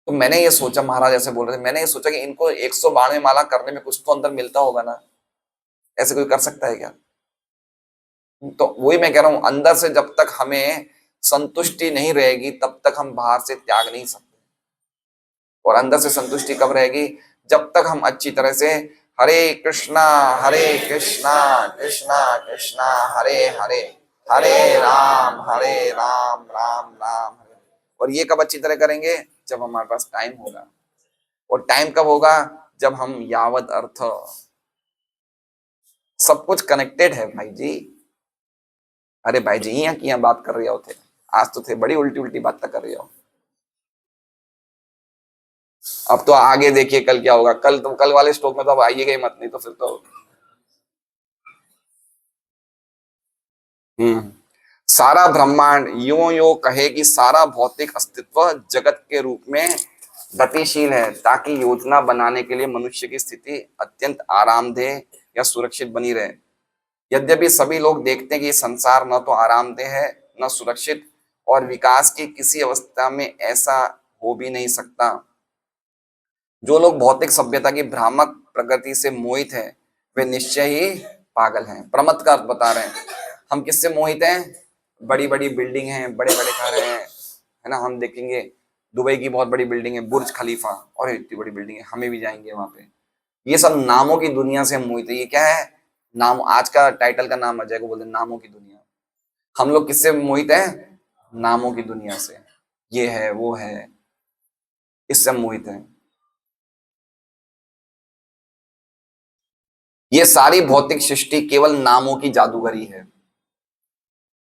तो मैंने ये सोचा, महाराज ऐसे बोल रहे थे, मैंने ये सोचा कि इनको 192 माला करने में कुछ तो अंदर मिलता होगा ना, ऐसे कोई कर सकता है क्या? तो वही मैं कह रहा हूं, अंदर से जब तक हमें संतुष्टि नहीं रहेगी तब तक हम बाहर से त्याग नहीं सकते। और अंदर से संतुष्टि कब रहेगी? जब तक हम अच्छी तरह से हरे कृष्णा कृष्णा कृष्णा हरे हरे, हरे राम राम राम हरे। और ये कब अच्छी तरह करेंगे? जब हमारे पास टाइम होगा। और टाइम कब होगा? जब हम यावत अर्थ, सब कुछ कनेक्टेड है भाई जी। अरे भाई जी, यहाँ की यहाँ बात कर रहे हो थे, आज तो थे बड़ी उल्टी उल्टी बात कर रहे हो। अब तो आगे देखिए कल क्या होगा। कल वाले स्टॉक में तो अब आइएगा ही मत, नहीं तो फिर तो सारा ब्रह्मांड यूं यूं कहे कि सारा भौतिक अस्तित्व जगत के रूप में गतिशील है, ताकि योजना बनाने के लिए मनुष्य की स्थिति अत्यंत आरामदेह या सुरक्षित बनी रहे। यद्यपि सभी लोग देखते हैं कि संसार न तो आरामदेह है न सुरक्षित, और विकास की किसी अवस्था में ऐसा हो भी नहीं सकता। जो लोग भौतिक सभ्यता की भ्रामक प्रगति से मोहित हैं, वे निश्चय ही पागल हैं। प्रमथ का अर्थ बता रहे हैं। हम किससे मोहित हैं? बड़ी बड़ी बिल्डिंग हैं, बड़े बड़े घर हैं, है ना। हम देखेंगे दुबई की बहुत बड़ी बिल्डिंग है, बुर्ज खलीफा, और इतनी बड़ी बिल्डिंग है, हमें भी जाएंगे वहां पे। ये सब नामों की दुनिया से हम मोहित है। ये क्या है? नाम। आज का टाइटल का नाम अजय को बोलते हैं, नामों की दुनिया। हम लोग किससे मोहित हैं? नामों की दुनिया से। ये है, वो है, इससे हम मोहित हैं। ये सारी भौतिक सृष्टि केवल नामों की जादूगरी है।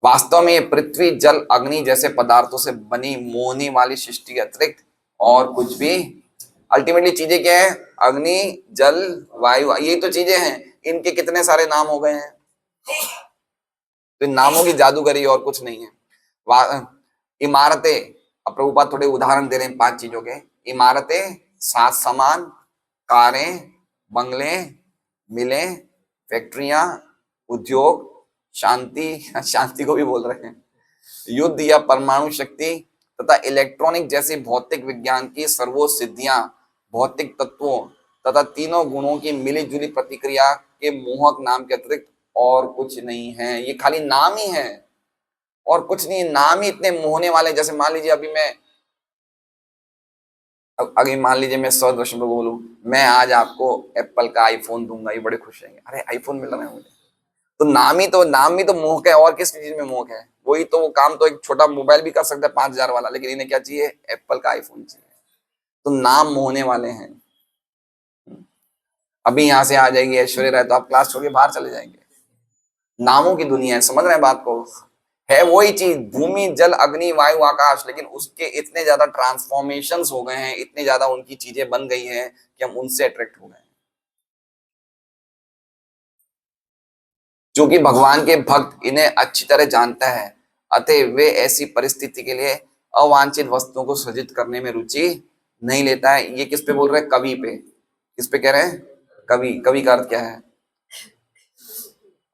वास्तव में ये पृथ्वी, जल, अग्नि जैसे पदार्थों से बनी मोहनी वाली सृष्टि के अतिरिक्त और कुछ भी, अल्टीमेटली चीजें क्या है? अग्नि, जल, वायु, ये तो चीजें हैं। इनके कितने सारे नाम हो गए हैं। तो नामों की जादूगरी और कुछ नहीं है। इमारतें, अब प्रभुपाद थोड़े उदाहरण दे रहे हैं 5 चीजों के। इमारतें, साज सामान, कारें, बंगले, मिलें, फैक्ट्रियां, उद्योग, शांति शांति को भी बोल रहे हैं, युद्ध या परमाणु शक्ति तथा इलेक्ट्रॉनिक जैसी भौतिक विज्ञान की सर्वोच्च सिद्धियां भौतिक तत्वों तथा तीनों गुणों की मिली-जुली प्रतिक्रिया के मोहक नाम के अतिरिक्त और कुछ नहीं है। ये खाली नाम ही है और कुछ नहीं। नाम ही इतने मोहने वाले। जैसे मान लीजिए अभी मान लीजिए मैं 100 को बोलूं, मैं आज आपको एप्पल का आईफोन दूंगा, ये बड़े खुश रहेंगे, अरे आईफोन मिल रहा है मुझे। तो नाम ही तो मोहक है। और किस चीज में मोहक है? वही तो, वो काम तो एक छोटा मोबाइल भी कर सकता है 5,000 वाला, लेकिन इन्हें क्या चाहिए? एप्पल का आईफोन चाहिए। तो नाम मोहने वाले हैं। अभी यहां से आ जाएगी ऐश्वर्या राय तो आप क्लास छोड़ के बाहर चले जाएंगे। नामों की दुनिया है, समझ रहे हैं बात को? है वही चीज, भूमि जल अग्नि वायु आकाश, लेकिन उसके इतने ज्यादा ट्रांसफॉर्मेशंस हो गए हैं, इतने ज्यादा उनकी चीजें बन गई हैं कि हम उनसे अट्रैक्ट हो गए हैं। क्योंकि भगवान के भक्त इन्हें अच्छी तरह जानता है, अतः वे ऐसी परिस्थिति के लिए अवांछित वस्तुओं को सृजित करने में रुचि नहीं लेता है। ये किस पे बोल रहे हैं? कवि पे। किस पे कह रहे हैं? कवि। कवि का अर्थ क्या है?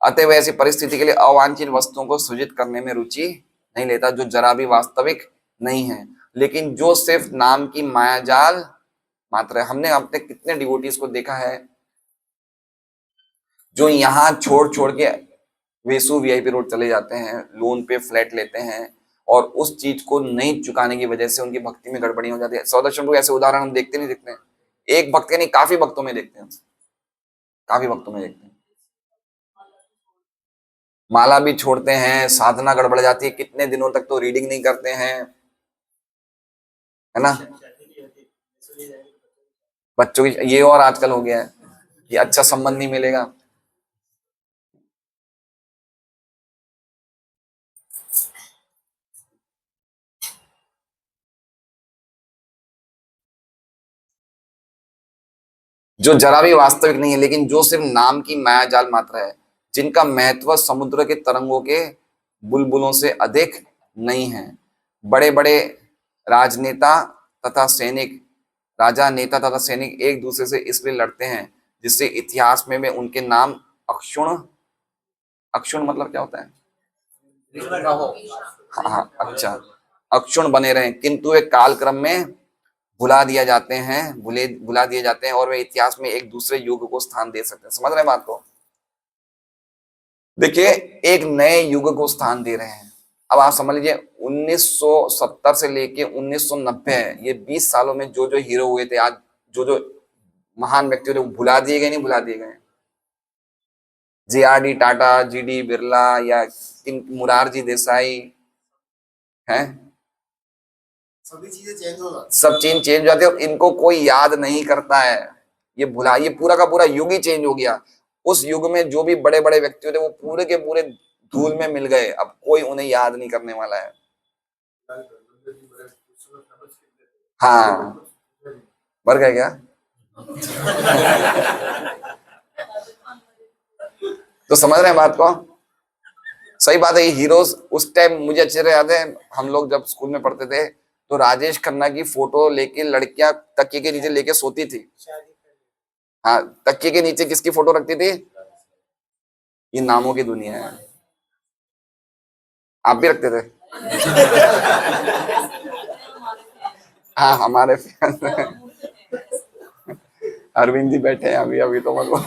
अतः वह ऐसी परिस्थिति के लिए अवांछित वस्तुओं को सृजित करने में रुचि नहीं लेता जो जरा भी वास्तविक नहीं है, लेकिन जो सिर्फ नाम की मायाजाल मात्र है। हमने अपने कितने डिवोटीज को देखा है जो यहाँ छोड़ छोड़ के वेसु वीआईपी रोड चले जाते हैं, लोन पे फ्लैट लेते हैं, और उस चीज को नहीं चुकाने की वजह से उनकी भक्ति में गड़बड़ी हो जाती है। 100 को ऐसे उदाहरण हम देखते नहीं दिखते हैं? एक भक्त के नहीं, काफी भक्तों में देखते हैं। काफी भक्तों में देखते हैं। माला भी छोड़ते हैं, साधना गड़बड़ जाती है, कितने दिनों तक तो रीडिंग नहीं करते हैं, है ना? बच्चों की ये और आजकल हो गया है कि अच्छा संबंध नहीं मिलेगा। जो जरा भी वास्तविक नहीं है, लेकिन जो सिर्फ नाम की मायाजाल मात्र है, जिनका महत्व समुद्र के तरंगों के बुलबुलों से अधिक नहीं है। बड़े बड़े राजनेता तथा सैनिक राजा नेता तथा सैनिक एक दूसरे से इसलिए लड़ते हैं जिससे इतिहास में उनके नाम अक्षुण अक्षुण मतलब क्या होता है? हाँ हाँ, अच्छा, अक्षुण बने रहे, किंतु वे कालक्रम में भुला दिए जाते हैं और वे इतिहास में एक दूसरे युग को स्थान दे सकते हैं। समझ रहे हैं बात को? देखिए, एक नए युग को स्थान दे रहे हैं। अब आप समझ लीजिए 1970 से लेके 1990 है, ये 20 सालों में जो जो हीरो हुए थे, आज जो जो महान व्यक्ति थे, वो भुला दिए गए? नहीं भुला दिए गए? JRD टाटा, GD बिरला या मुरारजी देसाई हैं, सब चीज चेंज हो जाती है, इनको कोई याद नहीं करता है। ये पूरा का पूरा युग ही चेंज हो गया। उस युग में जो भी बड़े बड़े व्यक्ति थे वो पूरे के पूरे धूल में मिल गए। अब कोई उन्हें याद नहीं करने वाला है। हाँ, मर गए क्या? तो समझ रहे हैं बात को? सही बात है। ये हीरोज उस टाइम मुझे अच्छे से याद है, हम लोग जब स्कूल में पढ़ते थे तो राजेश खन्ना की फोटो लेके लड़कियां तकिए के नीचे लेके सोती थी। हाँ, तकिए के नीचे किसकी फोटो रखती थी? ये नामों की दुनिया है। आप भी रखते थे? हाँ, हमारे अरविंद जी बैठे हैं अभी तो मतलब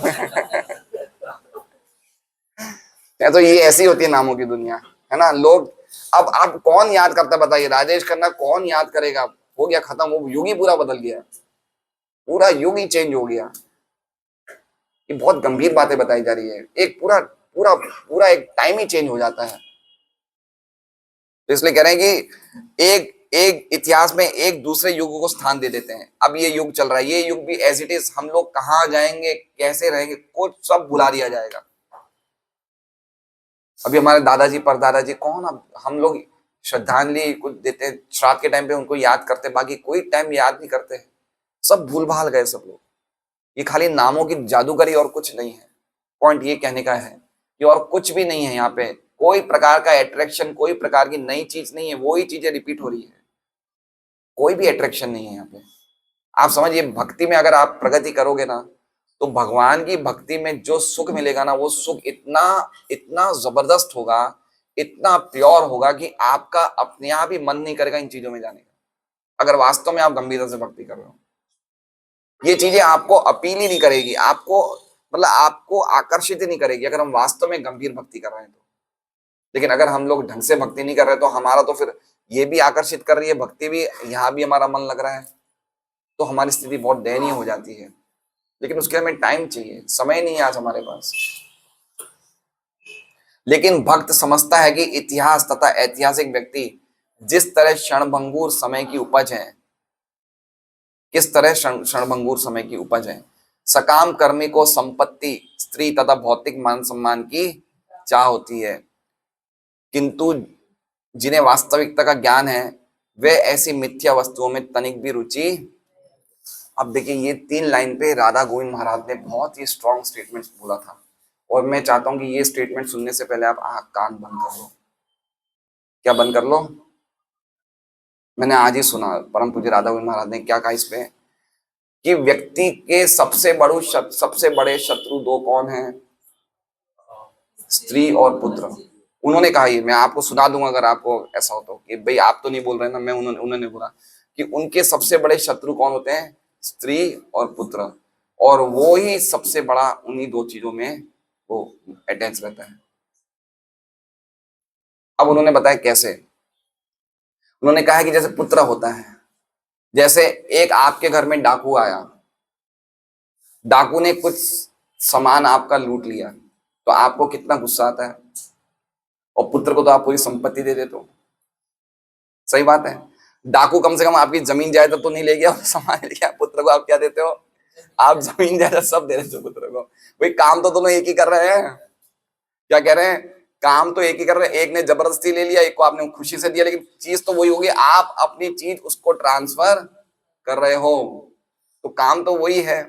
तो ये ऐसी होती है नामों की दुनिया, है ना? लोग अब कौन याद करता बताइए? राजेश खन्ना कौन याद करेगा? हो गया खत्म, वो युग ही पूरा बदल गया, पूरा युग ही चेंज हो गया। ये बहुत गंभीर बातें बताई जा रही है। एक पूरा पूरा पूरा एक टाइम ही चेंज हो जाता है। तो इसलिए कह रहे हैं कि एक इतिहास में एक दूसरे युग को स्थान दे देते हैं। अब ये युग चल रहा है, ये युग भी एज इट इज, हम लोग कहाँ जाएंगे, कैसे रहेंगे, कुछ सब भुला दिया जाएगा। अभी हमारे दादाजी परदादाजी कौन, अब हम लोग श्रद्धांजलि कुछ देते हैं, श्राद्ध के टाइम पे उनको याद करते, बाकी कोई टाइम याद नहीं करते। सब भूल भाल गए सब लोग। ये खाली नामों की जादूगरी और कुछ नहीं है। पॉइंट ये कहने का है कि और कुछ भी नहीं है यहाँ पे। कोई प्रकार का अट्रैक्शन, कोई प्रकार की नई चीज नहीं है, वही चीजें रिपीट हो रही है। कोई भी अट्रैक्शन नहीं है यहाँ पे। आप समझिए, भक्ति में अगर आप प्रगति करोगे ना, तो भगवान की भक्ति में जो सुख मिलेगा ना, वो सुख इतना इतना जबरदस्त होगा, इतना प्योर होगा कि आपका अपने आप ही मन नहीं करेगा इन चीजों में जाने का, अगर वास्तव में आप गंभीरता से भक्ति कर रहे हो। ये चीजें आपको अपील ही नहीं करेगी, आपको मतलब आपको आकर्षित ही नहीं करेगी, अगर हम वास्तव में गंभीर भक्ति कर रहे हैं तो। लेकिन अगर हम लोग ढंग से भक्ति नहीं कर रहे तो हमारा तो फिर ये भी आकर्षित कर रही है भक्ति भी, यहाँ भी हमारा मन लग रहा है, तो हमारी स्थिति बहुत दयनीय हो जाती है। लेकिन उसके लिए हमें टाइम चाहिए, समय नहीं है आज हमारे पास। लेकिन भक्त समझता है कि इतिहास तथा ऐतिहासिक व्यक्ति जिस तरह क्षणभंगुर समय की उपज है, किस तरह क्षणभंगुर समय की उपज है, सकाम कर्मी को संपत्ति, स्त्री तथा भौतिक मान सम्मान की चाह होती है, किंतु जिन्हें वास्तविकता का ज्ञान है वे ऐसी मिथ्या वस्तुओं में तनिक भी रुचि। अब देखिए, ये 3 लाइन पे राधा गोविंद महाराज ने बहुत ही स्ट्रॉन्ग स्टेटमेंट बोला था, और मैं चाहता हूं कि ये स्टेटमेंट सुनने से पहले आप आंख कान बंद कर लो। क्या बंद कर लो? मैंने आज ही सुना परम पूज्य राधा गोविंद महाराज ने क्या कहा इस पे, कि व्यक्ति के सबसे बड़े शत्रु 2 कौन हैं? स्त्री और पुत्र। उन्होंने कहा, ये मैं आपको सुना दूंगा अगर आपको ऐसा हो तो, कि भाई आप तो नहीं बोल रहे ना, मैं उन्होंने बोला कि उनके सबसे बड़े शत्रु कौन होते हैं? स्त्री और पुत्र, और वो ही सबसे बड़ा उन्हीं 2 चीजों में वो अटैच रहता है। अब उन्होंने बताया कैसे। उन्होंने कहा कि जैसे पुत्र होता है, जैसे एक आपके घर में डाकू आया, डाकू ने कुछ सामान आपका लूट लिया, तो आपको कितना गुस्सा आता है, और पुत्र को तो आप पूरी संपत्ति दे देते हो। सही बात है। डाकू कम से कम आपकी जमीन जायदाद तो नहीं ले गया, सामान ले गया। पुत्र को आप क्या देते हो? आप जमीन जायदाद सब दे देते हो पुत्र को। भाई काम तो दोनों एक ही कर रहे हैं। क्या कह रहे हैं? काम तो एक ही कर रहे हैं। एक ने जबरदस्ती ले लिया, एक को आपने खुशी से दिया, लेकिन चीज तो वही होगी, आप अपनी चीज उसको ट्रांसफर कर रहे हो, तो काम तो वही है।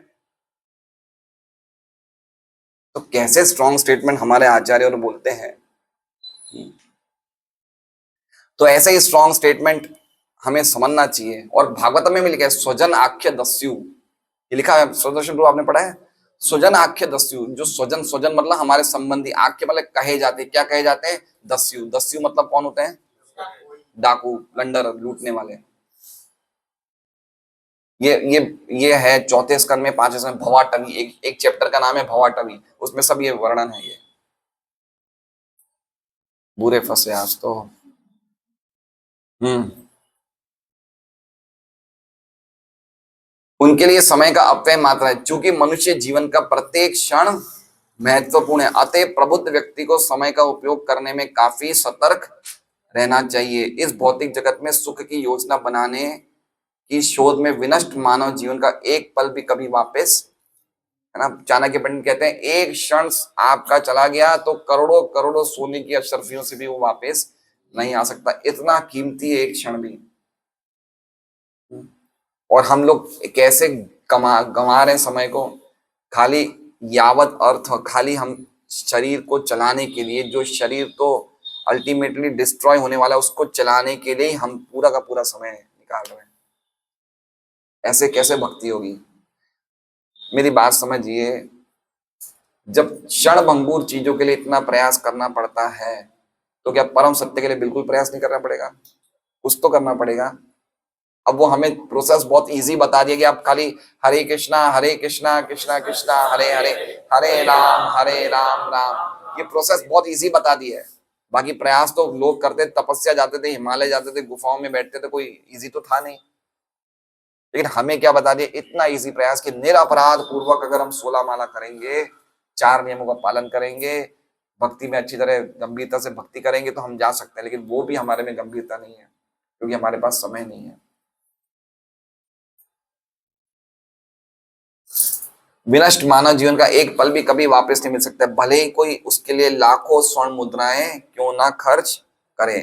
तो कैसे स्ट्रॉन्ग स्टेटमेंट हमारे आचार्य और बोलते हैं। तो ऐसे ही स्ट्रॉन्ग स्टेटमेंट हमें समझना चाहिए। और भागवत में भी लिखा है, स्वजन आख्य दस्यु, ये लिखा है स्वदर्शन प्रभु, आपने पढ़ा है? स्वजन आख्य दस्यु, जो स्वजन, स्वजन मतलब हमारे संबंधी, आख्य मतलब कहे जाते, क्या कहे जाते हैं? दस्यु। दस्यु मतलब कौन होते हैं? डाकू, लंडर, लूटने वाले। ये है 4थे स्कंद में 5वें स्कंद भवाटवी, एक चैप्टर का नाम है भवाटवी, उसमें सब ये वर्णन है। ये बुरे फंसे आज तो। उनके लिए समय का अपव्यय मात्रा है, चूंकि मनुष्य जीवन का प्रत्येक क्षण महत्वपूर्ण है, अतः प्रबुद्ध व्यक्ति को समय का उपयोग करने में काफी सतर्क रहना चाहिए। इस भौतिक जगत में सुख की योजना बनाने की शोध में विनष्ट मानव जीवन का एक पल भी कभी वापस, है ना, चाणक्य पंडित कहते हैं, एक क्षण आपका चला गया तो करोड़ों करोड़ों सोने की अशर्फियों से भी वो वापस नहीं आ सकता। इतना कीमती है एक क्षण भी। और हम लोग कैसे गंवा रहे हैं समय को, खाली यावत अर्थ, खाली हम शरीर को चलाने के लिए, जो शरीर तो अल्टीमेटली डिस्ट्रॉय होने वाला है, उसको चलाने के लिए हम पूरा का पूरा समय निकाल रहे हैं। ऐसे कैसे भक्ति होगी? मेरी बात समझिए, जब क्षणभंगुर चीजों के लिए इतना प्रयास करना पड़ता है, तो क्या परम सत्य के लिए बिल्कुल प्रयास नहीं करना पड़ेगा? कुछ तो करना पड़ेगा। अब वो हमें प्रोसेस बहुत इजी बता दिया कि आप खाली हरे कृष्णा कृष्णा कृष्णा हरे हरे, हरे राम राम, ये प्रोसेस बहुत इजी बता दी है। बाकी प्रयास तो लोग करते, तपस्या जाते थे, हिमालय जाते थे, गुफाओं में बैठते थे, कोई इजी तो था नहीं। लेकिन हमें क्या बता दिया? इतना इजी प्रयास कि निरपराध पूर्वक अगर हम 16 माला करेंगे, 4 नियमों का पालन करेंगे, भक्ति में अच्छी तरह गंभीरता से भक्ति करेंगे, तो हम जा सकते हैं। लेकिन वो भी हमारे में गंभीरता नहीं है, क्योंकि हमारे पास समय नहीं है। विनष्ट मानव जीवन का एक पल भी कभी वापस नहीं मिल सकता, भले ही कोई उसके लिए लाखों स्वर्ण मुद्राएं क्यों ना खर्च करे।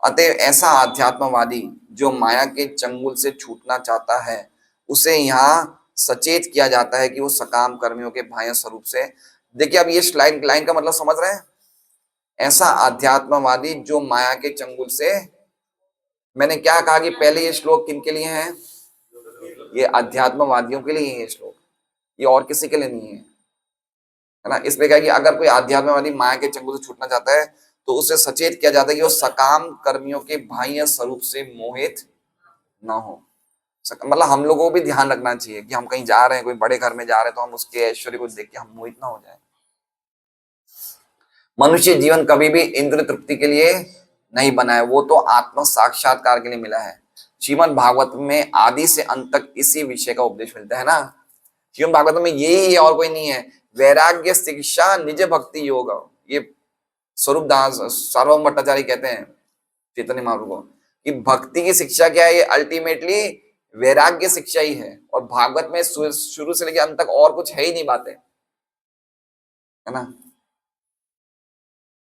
अतः ऐसा आध्यात्मवादी जो माया के चंगुल से छूटना चाहता है, उसे यहाँ सचेत किया जाता है कि वो सकाम कर्मियों के बाह्य स्वरूप से, देखिए अब ये लाइन का मतलब समझ रहे हैं? ऐसा आध्यात्मवादी जो माया के चंगुल से, मैंने क्या कहा कि पहले ये श्लोक किन के लिए है? ये अध्यात्मवादियों के लिए ही है श्लोक, ये और किसी के लिए नहीं है ना। इसमें क्या है कि अगर कोई अध्यात्मवादी माया के चंगुल से छूटना चाहता है तो उसे सचेत किया जाता है कि वो सकाम कर्मियों के बाह्य स्वरूप से मोहित ना हो। मतलब हम लोगों को भी ध्यान रखना चाहिए कि हम कहीं जा रहे हैं, कोई बड़े घर में जा रहे हैं, तो हम उसके ऐश्वर्य को देख के हम मोहित ना हो जाए। मनुष्य जीवन कभी भी इंद्र तृप्ति के लिए नहीं बना है, वो तो आत्म साक्षात्कार के लिए मिला है। श्रीमद् भागवत में आदि से अंत तक इसी विषय का उपदेश मिलता है ना। श्रीमद् भागवत में यही है और कोई नहीं है। वैराग्य शिक्षा निज भक्ति योग, ये स्वरूप दास सार्वभौम भट्टाचार्य कहते हैं चैतन्य महाप्रभु को कि भक्ति की शिक्षा क्या है, ये अल्टीमेटली वैराग्य शिक्षा ही है। और भागवत में शुरू से लेकर अंत तक और कुछ है ही नहीं बातें, है ना।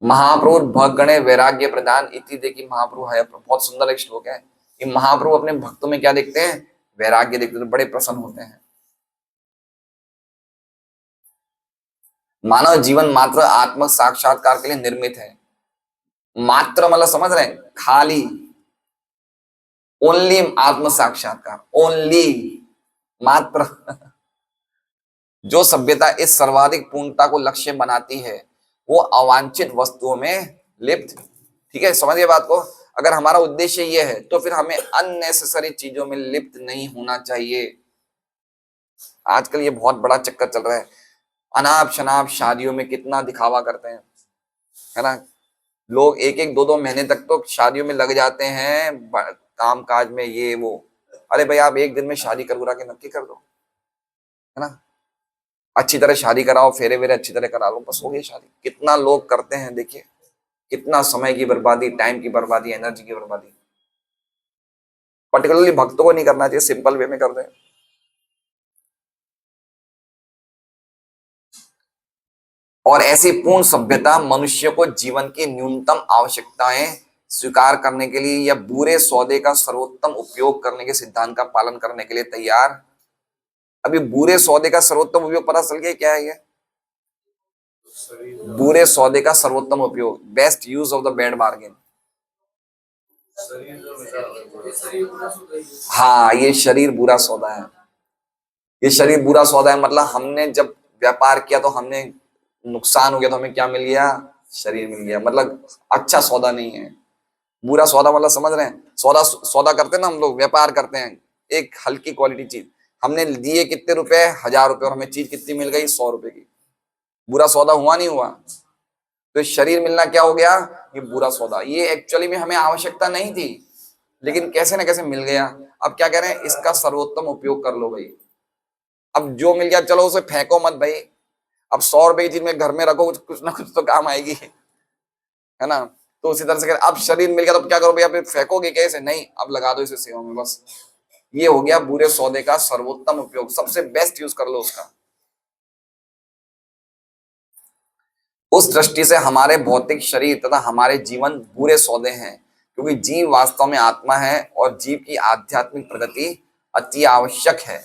महाप्रभु भगगणे वैराग्य प्रदान इति देखी महाप्रभु है, बहुत सुंदर एक श्लोक है कि महाप्रभु अपने भक्तों में क्या देखते हैं, वैराग्य देखते हैं, तो बड़े प्रसन्न होते हैं। मानव जीवन मात्र आत्म साक्षात्कार के लिए निर्मित है। मात्र मतलब समझ रहे हैं, खाली, ओनली आत्म साक्षात्कार, ओनली, मात्र। जो सभ्यता इस सर्वाधिक पूर्णता को लक्ष्य बनाती है वो अवांछित वस्तुओं में लिप्त, ठीक है, समझिए बात को। अगर हमारा उद्देश्य ये है तो फिर हमें अननेसेसरी चीजों में लिप्त नहीं होना चाहिए। आजकल ये बहुत बड़ा चक्कर चल रहा है, अनाप शनाप शादियों में कितना दिखावा करते हैं, है ना। लोग एक एक दो दो महीने तक तो शादियों में लग जाते हैं काम काज में, ये वो। अरे भाई आप एक दिन में शादी कर के नक्की कर दो, है ना। अच्छी तरह शादी कराओ, फेरे वेरे अच्छी तरह करा लो, बस हो गई शादी। कितना लोग करते हैं, देखिए कितना समय की बर्बादी, टाइम की बर्बादी, एनर्जी की बर्बादी। पर्टिकुलरली भक्तों को नहीं करना चाहिए, सिंपल वे में कर दें। और ऐसी पूर्ण सभ्यता मनुष्य को जीवन की न्यूनतम आवश्यकताएं स्वीकार करने के लिए या बुरे सौदे का सर्वोत्तम उपयोग करने के सिद्धांत का पालन करने के लिए तैयार। अभी बुरे सौदे का सर्वोत्तम उपयोग पता चल गया क्या है ये? बुरे सौदे का सर्वोत्तम उपयोग, best use of the bad bargain. हाँ, ये शरीर बुरा सौदा है, ये शरीर बुरा सौदा है। मतलब हमने जब व्यापार किया तो हमने नुकसान हो गया, तो हमें क्या मिल गया, शरीर मिल गया। मतलब अच्छा सौदा नहीं है, बुरा सौदा। मतलब समझ रहे हैं, सौदा करते हैं ना हम लोग, व्यापार करते हैं एक हल्की क्वालिटी चीज, हमने दिए कितने रुपए, 1000 रुपए, और हमें चीज कितनी मिल गई, 100 रुपए की। बुरा सौदा हुआ नहीं हुआ? तो शरीर मिलना क्या हो गया, ये बुरा सौदा। ये एक्चुअली में हमें आवश्यकता नहीं थी, लेकिन कैसे ना कैसे मिल गया। अब क्या कह रहे हैं, इसका सर्वोत्तम उपयोग कर लो भाई। अब जो मिल गया चलो उसे फेंको मत भाई। अब 100 रुपए की चीज में घर में रखो, कुछ ना कुछ तो काम आएगी, है ना। तो उसी तरह से अब शरीर मिल गया तो क्या करो भैया, फिर फेंकोगे कैसे, नहीं, अब लगा दो इसे सेवा में, बस। ये हो गया बुरे सौदे का सर्वोत्तम उपयोग, सबसे बेस्ट यूज कर लो उसका। उस दृष्टि से हमारे भौतिक शरीर तथा हमारे जीवन बुरे सौदे हैं, क्योंकि जीव वास्तव में आत्मा है और जीव की आध्यात्मिक प्रगति अति आवश्यक है।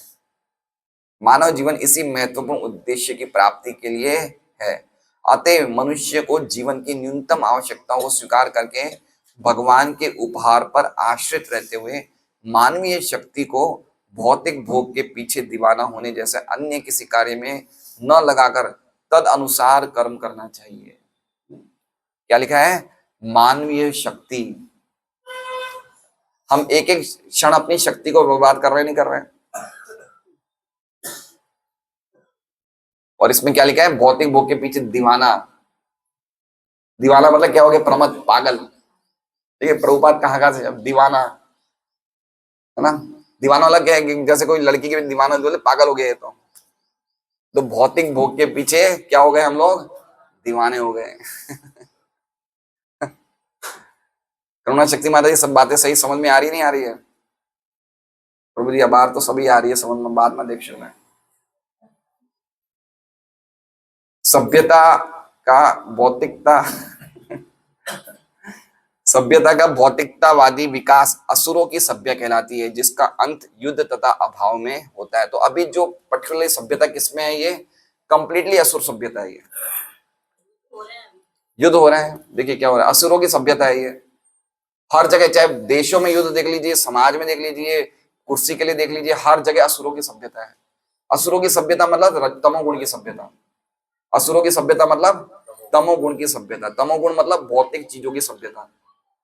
मानव जीवन इसी महत्वपूर्ण उद्देश्य की प्राप्ति के लिए है। अतः मनुष्य को जीवन की न्यूनतम आवश्यकताओं को स्वीकार करके भगवान के उपहार पर आश्रित रहते हुए मानवीय शक्ति को भौतिक भोग के पीछे दीवाना होने जैसे अन्य किसी कार्य में न लगाकर तद अनुसार कर्म करना चाहिए। क्या लिखा है, मानवीय शक्ति। हम एक एक क्षण अपनी शक्ति को बर्बाद कर रहे, नहीं कर रहे हैं। और इसमें क्या लिखा है, भौतिक भोग के पीछे दीवाना। दीवाना मतलब क्या हो गया, प्रमद, पागल। देखिए प्रभुपाद कहाँ से, अब दीवाना, है ना। दीवाना वाला क्या है, जैसे कोई लड़की के दीवाना बोले पागल हो गए, तो भौतिक भोग के पीछे क्या हो गए, हम लोग दीवाने हो गए। करुणा शक्ति माता जी, सब बातें सही समझ में आ रही नहीं आ रही है? प्रभु जी अबार तो सभी आ रही है समझ में, बात में देख शुरू में। सभ्यता का भौतिकता सभ्यता का भौतिकतावादी विकास असुरों की सभ्यता कहलाती है, जिसका अंत युद्ध तथा अभाव में होता है। तो अभी जो पर्टिकुलर सभ्यता किसमें है, ये कंप्लीटली असुर सभ्यता है। ये युद्ध हो रहे हैं, देखिए क्या हो रहा है, असुरों की सभ्यता है ये। हर जगह, चाहे देशों में युद्ध देख लीजिए, समाज में देख लीजिए, कुर्सी के लिए देख लीजिए, हर जगह असुरों की सभ्यता है। असुरों की सभ्यता मतलब तमोगुण की सभ्यता। असुरों की सभ्यता मतलब तमोगुण की सभ्यता। तमोगुण मतलब भौतिक चीजों की सभ्यता।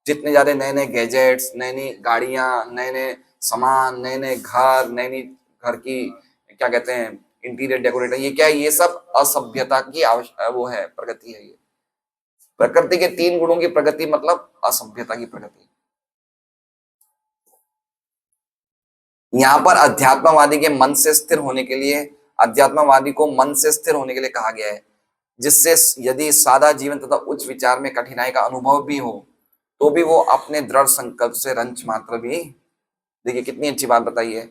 जितने ज्यादा नए नए गैजेट्स, नई नई गाड़ियां, नए नए सामान, नए नए घर, नई नई घर की क्या कहते हैं इंटीरियर डेकोरेटर, ये क्या है? ये सब असभ्यता की वो है, प्रगति है। ये प्रकृति के 3 गुणों की प्रगति मतलब असभ्यता की प्रगति। यहाँ पर अध्यात्मवादी के मन से स्थिर होने के लिए, अध्यात्मवादी को मन से स्थिर होने के लिए कहा गया है, जिससे यदि सादा जीवन तथा उच्च विचार में कठिनाई का अनुभव भी हो तो भी वो अपने दृढ़ संकल्प से रंच मात्र भी, देखिए कितनी अच्छी बात बताई है।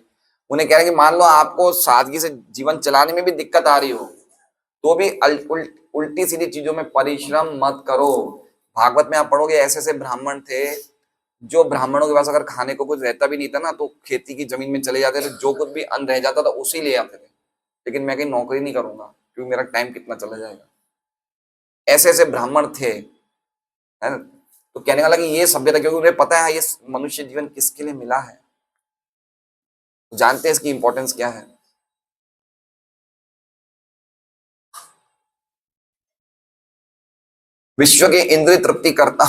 उन्हें कह रहे हैं कि मान लो आपको सादगी से जीवन चलाने में भी दिक्कत आ रही हो तो भी उल्टी सीधी चीजों में परिश्रम मत करो। भागवत में आप पढ़ोगे ऐसे ऐसे ब्राह्मण थे, जो ब्राह्मणों के पास अगर खाने को कुछ रहता भी नहीं था ना तो खेती की जमीन में चले जाते थे, जो कुछ भी अन्न रह जाता था उसी ले आते थे। लेकिन मैं कहीं नौकरी नहीं करूंगा क्योंकि मेरा टाइम कितना चला जाएगा। ऐसे ऐसे ब्राह्मण थे, है ना? तो कहने वाला कि ये सभ्यता, क्योंकि उन्हें पता है ये मनुष्य जीवन किसके लिए मिला है, जानते हैं इसकी इंपॉर्टेंस क्या है। विश्व के इंद्रिय तृप्ति करता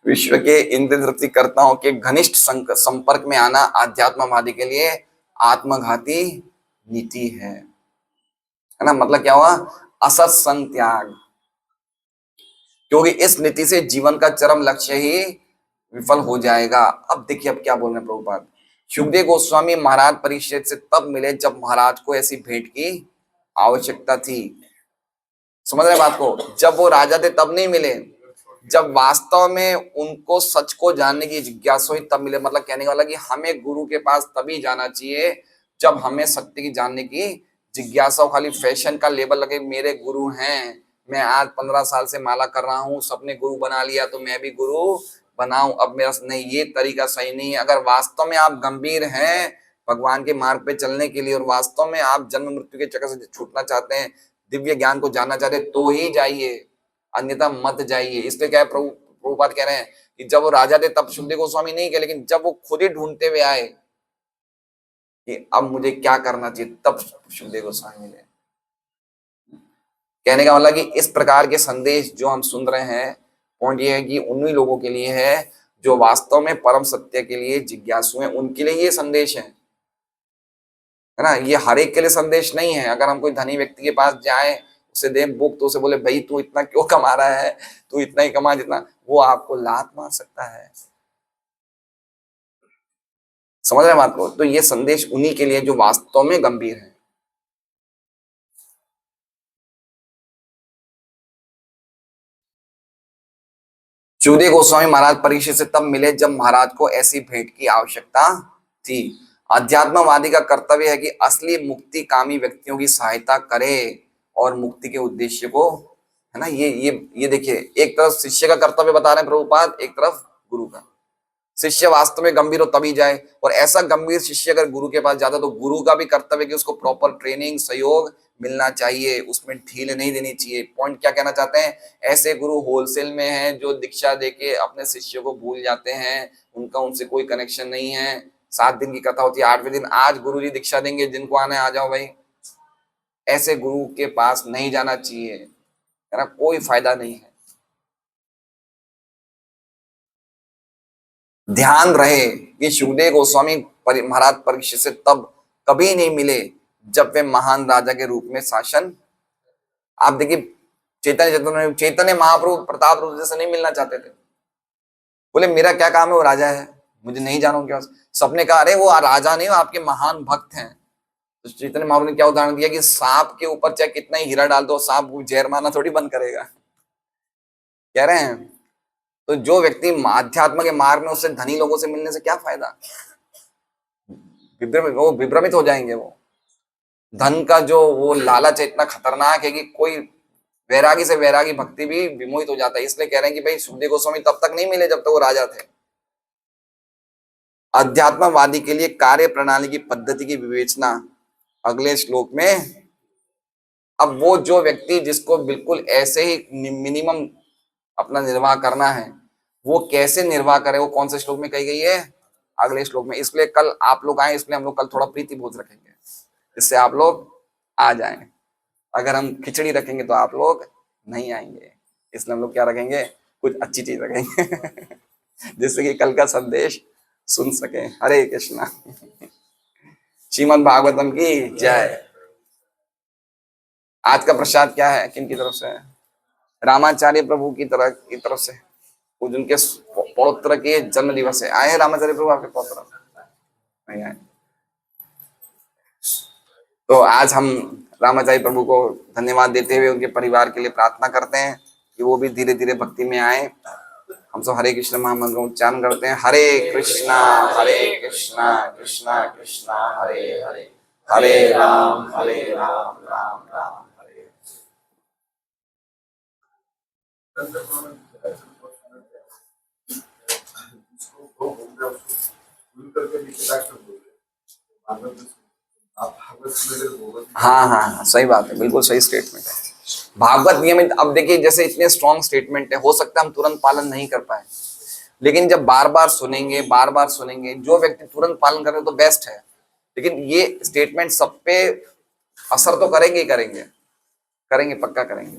विश्व के इंद्रिय तृप्ति करताओं के घनिष्ठ संपर्क में आना आध्यात्मवादी के लिए आत्मघाती नीति है ना? मतलब क्या हुआ? असत संग त्याग। क्योंकि इस नीति से जीवन का चरम लक्ष्य ही विफल हो जाएगा। अब देखिए अब क्या बोल रहे हैं प्रभुपाद। सुखदेव गोस्वामी महाराज परीक्षित से तब मिले जब महाराज को ऐसी भेंट की आवश्यकता थी। समझ रहे बात को? जब वो राजा थे तब नहीं मिले, जब वास्तव में उनको सच को जानने की जिज्ञासा हुई तब मिले। मतलब कहने वाला कि हमें गुरु के पास तभी जाना चाहिए जब हमें सत्य की जानने की जिज्ञासा हो। खाली फैशन का लेबल लगे मेरे गुरु हैं, मैं आज 15 साल से माला कर रहा हूँ, सबने गुरु बना लिया तो मैं भी गुरु बनाऊं, अब मेरा नहीं, ये तरीका सही नहीं है। अगर वास्तव में आप गंभीर हैं भगवान के मार्ग पे चलने के लिए और वास्तव में आप जन्म मृत्यु के चक्कर से छूटना चाहते हैं, दिव्य ज्ञान को जानना चाहते हैं तो ही जाइए, अन्यथा मत जाइए। इसलिए क्या है, प्रभुपाद कह रहे हैं कि जब वो राजा थे तब सुखदेव गोस्वामी नहीं गए, लेकिन जब वो खुद ही ढूंढते हुए आए कि अब मुझे क्या करना चाहिए तब सुखदेव गोस्वामी मिले। कहने का मतलब कि इस प्रकार के संदेश जो हम सुन रहे हैं, पॉइंट ये है कि उन्हीं लोगों के लिए है जो वास्तव में परम सत्य के लिए जिज्ञासु हैं, उनके लिए ये संदेश है ना? ये हर एक के लिए संदेश नहीं है। अगर हम कोई धनी व्यक्ति के पास जाए, उसे दें बुक, तो उसे बोले भाई तू इतना क्यों कमा रहा है, तू इतना ही कमा जितना, वो आपको लात मार सकता है। समझ रहे हैं बात को? तो ये संदेश उन्हीं के लिए जो वास्तव में गंभीर है। सुखदेव गोस्वामी महाराज परीक्षित से तब मिले जब महाराज को ऐसी भेंट की आवश्यकता थी। अध्यात्मवादी का कर्तव्य है कि असली मुक्ति कामी व्यक्तियों की सहायता करे और मुक्ति के उद्देश्य को, है ना, ये देखिए, एक तरफ शिष्य का कर्तव्य बता रहे हैं प्रभुपाद, एक तरफ गुरु का। शिष्य वास्तव में गंभीर हो तभी जाए, और ऐसा गंभीर शिष्य अगर गुरु के पास जाता तो गुरु का भी कर्तव्य कि उसको प्रॉपर ट्रेनिंग सहयोग मिलना चाहिए, उसमें ढील नहीं देनी चाहिए। पॉइंट क्या कहना चाहते हैं? ऐसे गुरु होलसेल में हैं जो दीक्षा देके अपने शिष्य को भूल जाते हैं, उनका उनसे कोई कनेक्शन नहीं है। 7 दिन की कथा होती है, 8वें दिन आज गुरु जी दीक्षा देंगे, जिनको आना है आ जाओ भाई। ऐसे गुरु के पास नहीं जाना चाहिए, है ना? कोई फायदा नहीं है। ध्यान रहे कि सुखदेव गोस्वामी महाराज परीक्षित से तब कभी नहीं मिले जब वे महान राजा के रूप में शासन, आप देखिए चैतन्य महाप्रभु प्रताप रूप जैसे नहीं मिलना चाहते थे। बोले मेरा क्या काम है, वो राजा है, मुझे नहीं जानो क्या। सबने कहा अरे वो राजा नहीं, वो आपके महान भक्त हैं। तो चैतन्य महाप्रभु ने क्या उदाहरण दिया कि सांप के ऊपर चाहे कितना ही हीरा डाल दो, सांप जहर मारना थोड़ी बंद करेगा। कह रहे हैं तो जो व्यक्ति अध्यात्म के मार्ग में, उससे धनी लोगों से मिलने से क्या फायदा? वो विभ्रमित हो जाएंगे। वो धन का जो वो लालच है इतना खतरनाक है कि कोई वैरागी से वैरागी भक्ति भी विमोहित हो जाता है। इसलिए कह रहे हैं कि भाई सुखदेव गोस्वामी तब तक नहीं मिले जब तक वो राजा थे। अध्यात्मवादी के लिए कार्य प्रणाली की पद्धति की विवेचना अगले श्लोक में। अब वो जो व्यक्ति जिसको बिल्कुल ऐसे ही मिनिमम अपना निर्वाह करना है, वो कैसे निर्वाह करे, वो कौन से श्लोक में कही गई है? अगले श्लोक में। इसलिए कल आप लोग आए, इसलिए हम लोग कल थोड़ा प्रीति भोज रखेंगे, इससे आप लोग आ जाएं। अगर हम खिचड़ी रखेंगे तो आप लोग नहीं आएंगे, इसलिए हम लोग क्या रखेंगे, कुछ अच्छी चीज रखेंगे जिससे कि कल का संदेश सुन सके। हरे कृष्णा। श्रीमद् भागवतम की जय। आज का प्रसाद क्या है, किन की तरफ से है? रामाचार्य प्रभु की तरफ से, वो जिनके पौत्र के जन्म दिवस है। आए हैं रामाचार्य प्रभु आपके पौत्र? नहीं आए। तो आज हम रामाचार्य प्रभु को धन्यवाद देते हुए उनके परिवार के लिए प्रार्थना करते हैं कि वो भी धीरे धीरे भक्ति में आए। हम सब हरे कृष्ण महामंत्र का उच्चारण करते हैं। हरे कृष्णा कृष्णा कृष्णा हरे हरे, हरे राम राम राम हरे। हाँ हाँ हाँ, सही बात है, बिल्कुल सही स्टेटमेंट है। भागवत नियमित, अब देखिए जैसे इतने स्ट्रॉन्ग स्टेटमेंट है, हो सकता है हम तुरंत पालन नहीं कर पाए, लेकिन जब बार बार सुनेंगे, जो व्यक्ति तुरंत पालन करे तो बेस्ट है। लेकिन ये स्टेटमेंट सब पे असर तो करेंगे ही करेंगे, पक्का करेंगे।